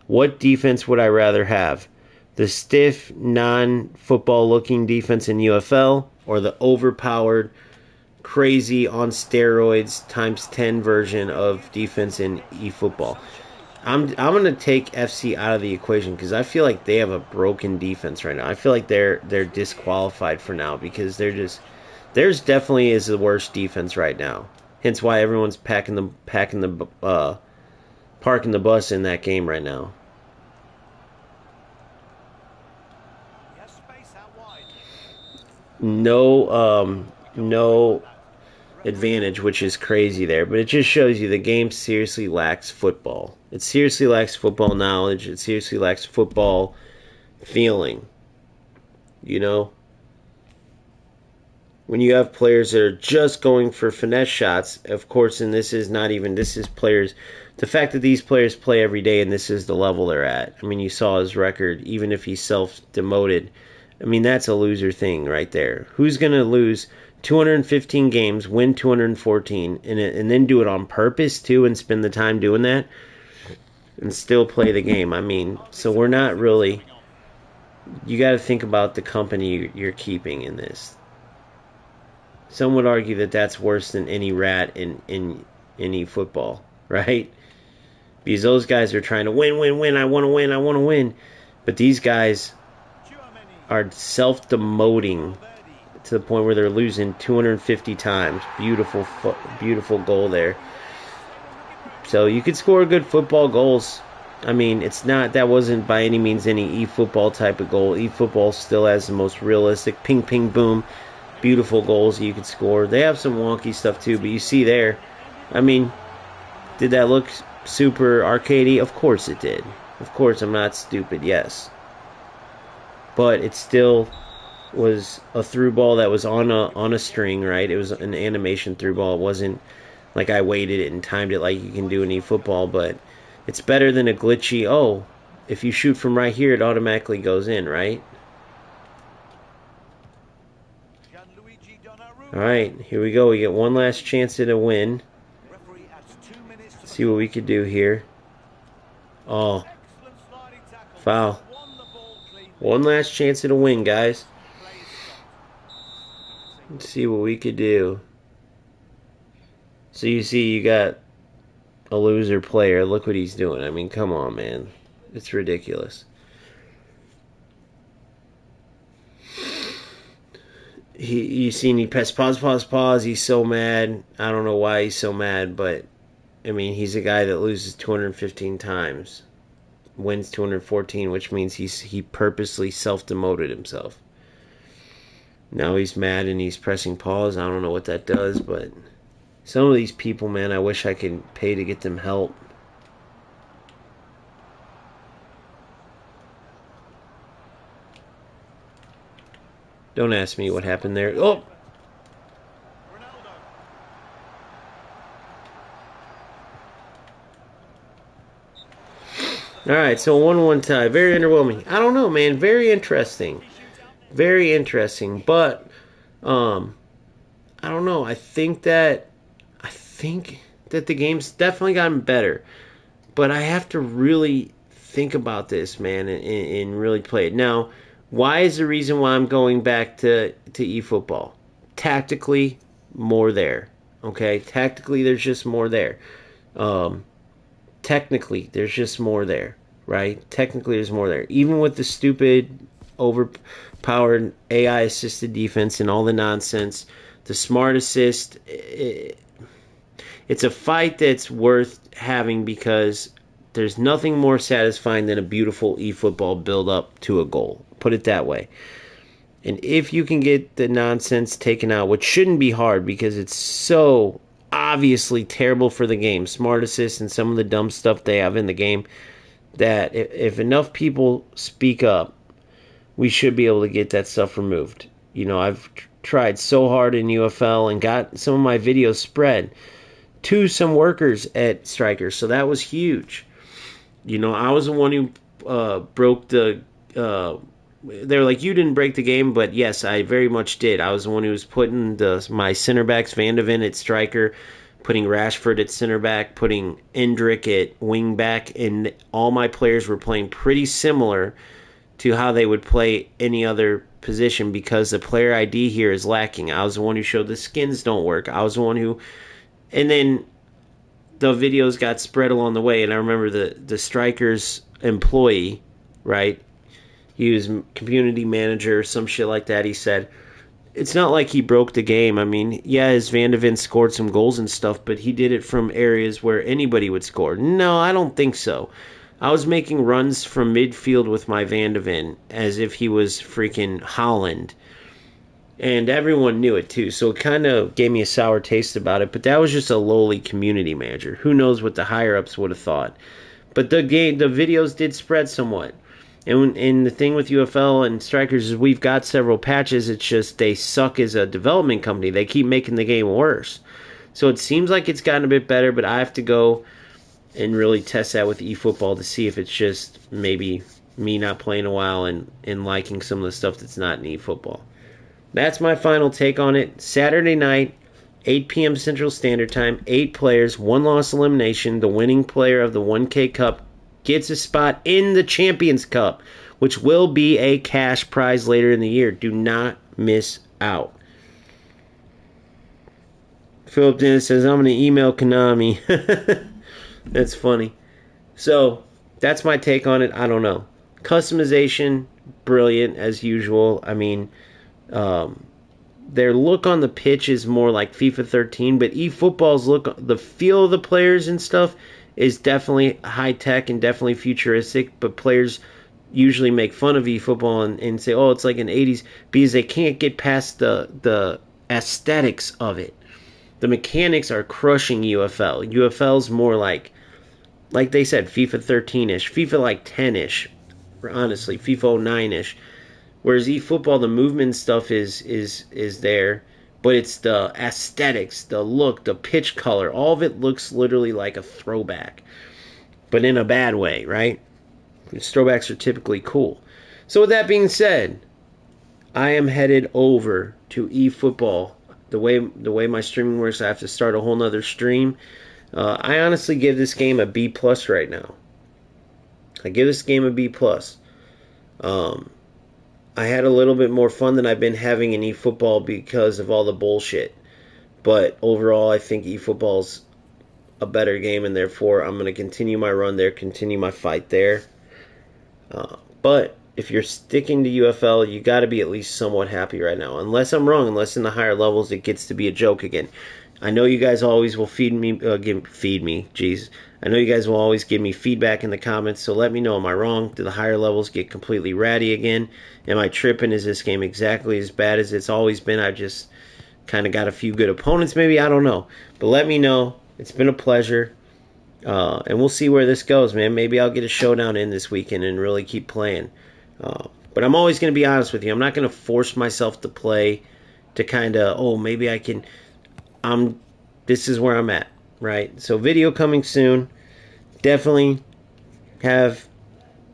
What defense would I rather have? The stiff, non-football looking defense in UFL, or the overpowered, crazy, on steroids, times 10 version of defense in eFootball? I'm going to take FC out of the equation because I feel like they have a broken defense right now. I feel like they're disqualified for now because theirs definitely is the worst defense right now. Hence why everyone's parking the bus in that game right now. No advantage, which is crazy there, but it just shows you the game seriously lacks football. It seriously lacks football knowledge. It seriously lacks football feeling. You know? When you have players that are just going for finesse shots, of course, and this is players, the fact that these players play every day and this is the level they're at. I mean, you saw his record, even if he's self-demoted. I mean, that's a loser thing right there. Who's going to lose 215 games, win 214, and then do it on purpose, too, and spend the time doing that, and still play the game? I mean, so we're not really... You got to think about the company you're keeping in this. Some would argue that that's worse than any rat in any football, right? Because those guys are trying to win. I want to win. But these guys are self-demoting to the point where they're losing 250 times. Beautiful goal there. So you could score good football goals. I mean, that wasn't by any means any eFootball type of goal. eFootball still has the most realistic ping, ping, boom, beautiful goals you could score. They have some wonky stuff too, but you see there, I mean, did that look super arcadey? Of course it did. Of course, I'm not stupid, yes. But it still was a through ball that was on a string, right? It was an animation through ball. It wasn't like I weighted it and timed it like you can do in eFootball, but it's better than a glitchy, oh, if you shoot from right here, it automatically goes in, right? Alright, here we go. We get one last chance at a win. Let's see what we could do here. Oh, foul. One last chance at a win, guys. Let's see what we could do. So you see, you got a loser player. Look what he's doing. I mean, come on, man. It's ridiculous. You seen he pressed pause. He's so mad. I don't know why he's so mad, but I mean, he's a guy that loses 215 times, wins 214, which means he purposely self-demoted himself. Now he's mad and he's pressing pause. I don't know what that does, but some of these people, man, I wish I could pay to get them help. Don't ask me what happened there. Oh! Alright, so 1-1 tie. Very underwhelming. I don't know, man. Very interesting. Very interesting. But, I don't know. I think that the game's definitely gotten better. But I have to really think about this, man, and really play it. Now, why is the reason why I'm going back to eFootball? Tactically, more there. Okay? Tactically, there's just more there. Technically, there's just more there, right? Technically, there's more there. Even with the stupid, overpowered AI assisted defense and all the nonsense, the smart assist, it's a fight that's worth having because there's nothing more satisfying than a beautiful eFootball build up to a goal. Put it that way. And if you can get the nonsense taken out, which shouldn't be hard because it's so obviously terrible for the game, smart assist and some of the dumb stuff they have in the game, that if enough people speak up, we should be able to get that stuff removed. You know, I've tried so hard in UFL and got some of my videos spread to some workers at Strikers, so that was huge. You know, I was the one who broke the... they were like, you didn't break the game, but yes, I very much did. I was the one who was putting my center backs, Van de Ven at striker, putting Rashford at center back, putting Endrick at wing back, and all my players were playing pretty similar to how they would play any other position because the player ID here is lacking. I was the one who showed the skins don't work. I was the one who... And then the videos got spread along the way, and I remember the Strikers employee, right? He was community manager or some shit like that. He said, it's not like he broke the game. I mean, yeah, his Van de Ven scored some goals and stuff, but he did it from areas where anybody would score. No, I don't think so. I was making runs from midfield with my Van de Ven as if he was freaking Holland. And everyone knew it too, so it kind of gave me a sour taste about it. But that was just a lowly community manager. Who knows what the higher-ups would have thought. But the videos did spread somewhat. And the thing with UFL and Strikers is we've got several patches. It's just they suck as a development company. They keep making the game worse. So it seems like it's gotten a bit better, but I have to go and really test that with eFootball to see if it's just maybe me not playing a while and liking some of the stuff that's not in eFootball. That's my final take on it. Saturday night, 8 p.m. Central Standard Time, 8 players, 1 loss elimination. The winning player of the 1K Cup gets a spot in the Champions Cup, which will be a cash prize later in the year. Do not miss out. Philip Dennis says, I'm going to email Konami. That's funny. So, that's my take on it. I don't know. Customization, brilliant as usual. I mean, their look on the pitch is more like FIFA 13, but eFootball's look, the feel of the players and stuff is definitely high tech and definitely futuristic, but players usually make fun of eFootball and say, oh, it's like an 80s, because they can't get past the aesthetics of it. The mechanics are crushing UFL. UFL's more like they said, FIFA 13-ish, FIFA like 10-ish, honestly, FIFA 09-ish. Whereas eFootball, the movement stuff is there, but it's the aesthetics, the look, the pitch color, all of it looks literally like a throwback, but in a bad way, right? Because throwbacks are typically cool. So with that being said, I am headed over to eFootball. The way my streaming works, I have to start a whole nother stream. I honestly give this game a B+ right now. I give this game a B+. I had a little bit more fun than I've been having in eFootball because of all the bullshit. But overall, I think eFootball's a better game, and therefore I'm going to continue my run there, continue my fight there. But if you're sticking to UFL, you got to be at least somewhat happy right now. Unless I'm wrong, unless in the higher levels it gets to be a joke again. I know you guys always will feed me. Jeez. I know you guys will always give me feedback in the comments, so let me know. Am I wrong? Do the higher levels get completely ratty again? Am I tripping? Is this game exactly as bad as it's always been? I just kind of got a few good opponents, maybe. I don't know. But let me know. It's been a pleasure. And we'll see where this goes, man. Maybe I'll get a showdown in this weekend and really keep playing. But I'm always going to be honest with you. I'm not going to force myself to play to kind of, oh, maybe I can. This is where I'm at, right? So video coming soon. Definitely have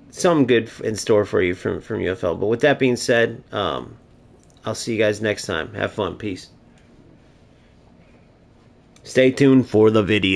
some good in store for you from UFL. But with that being said, I'll see you guys next time. Have fun. Peace. Stay tuned for the video.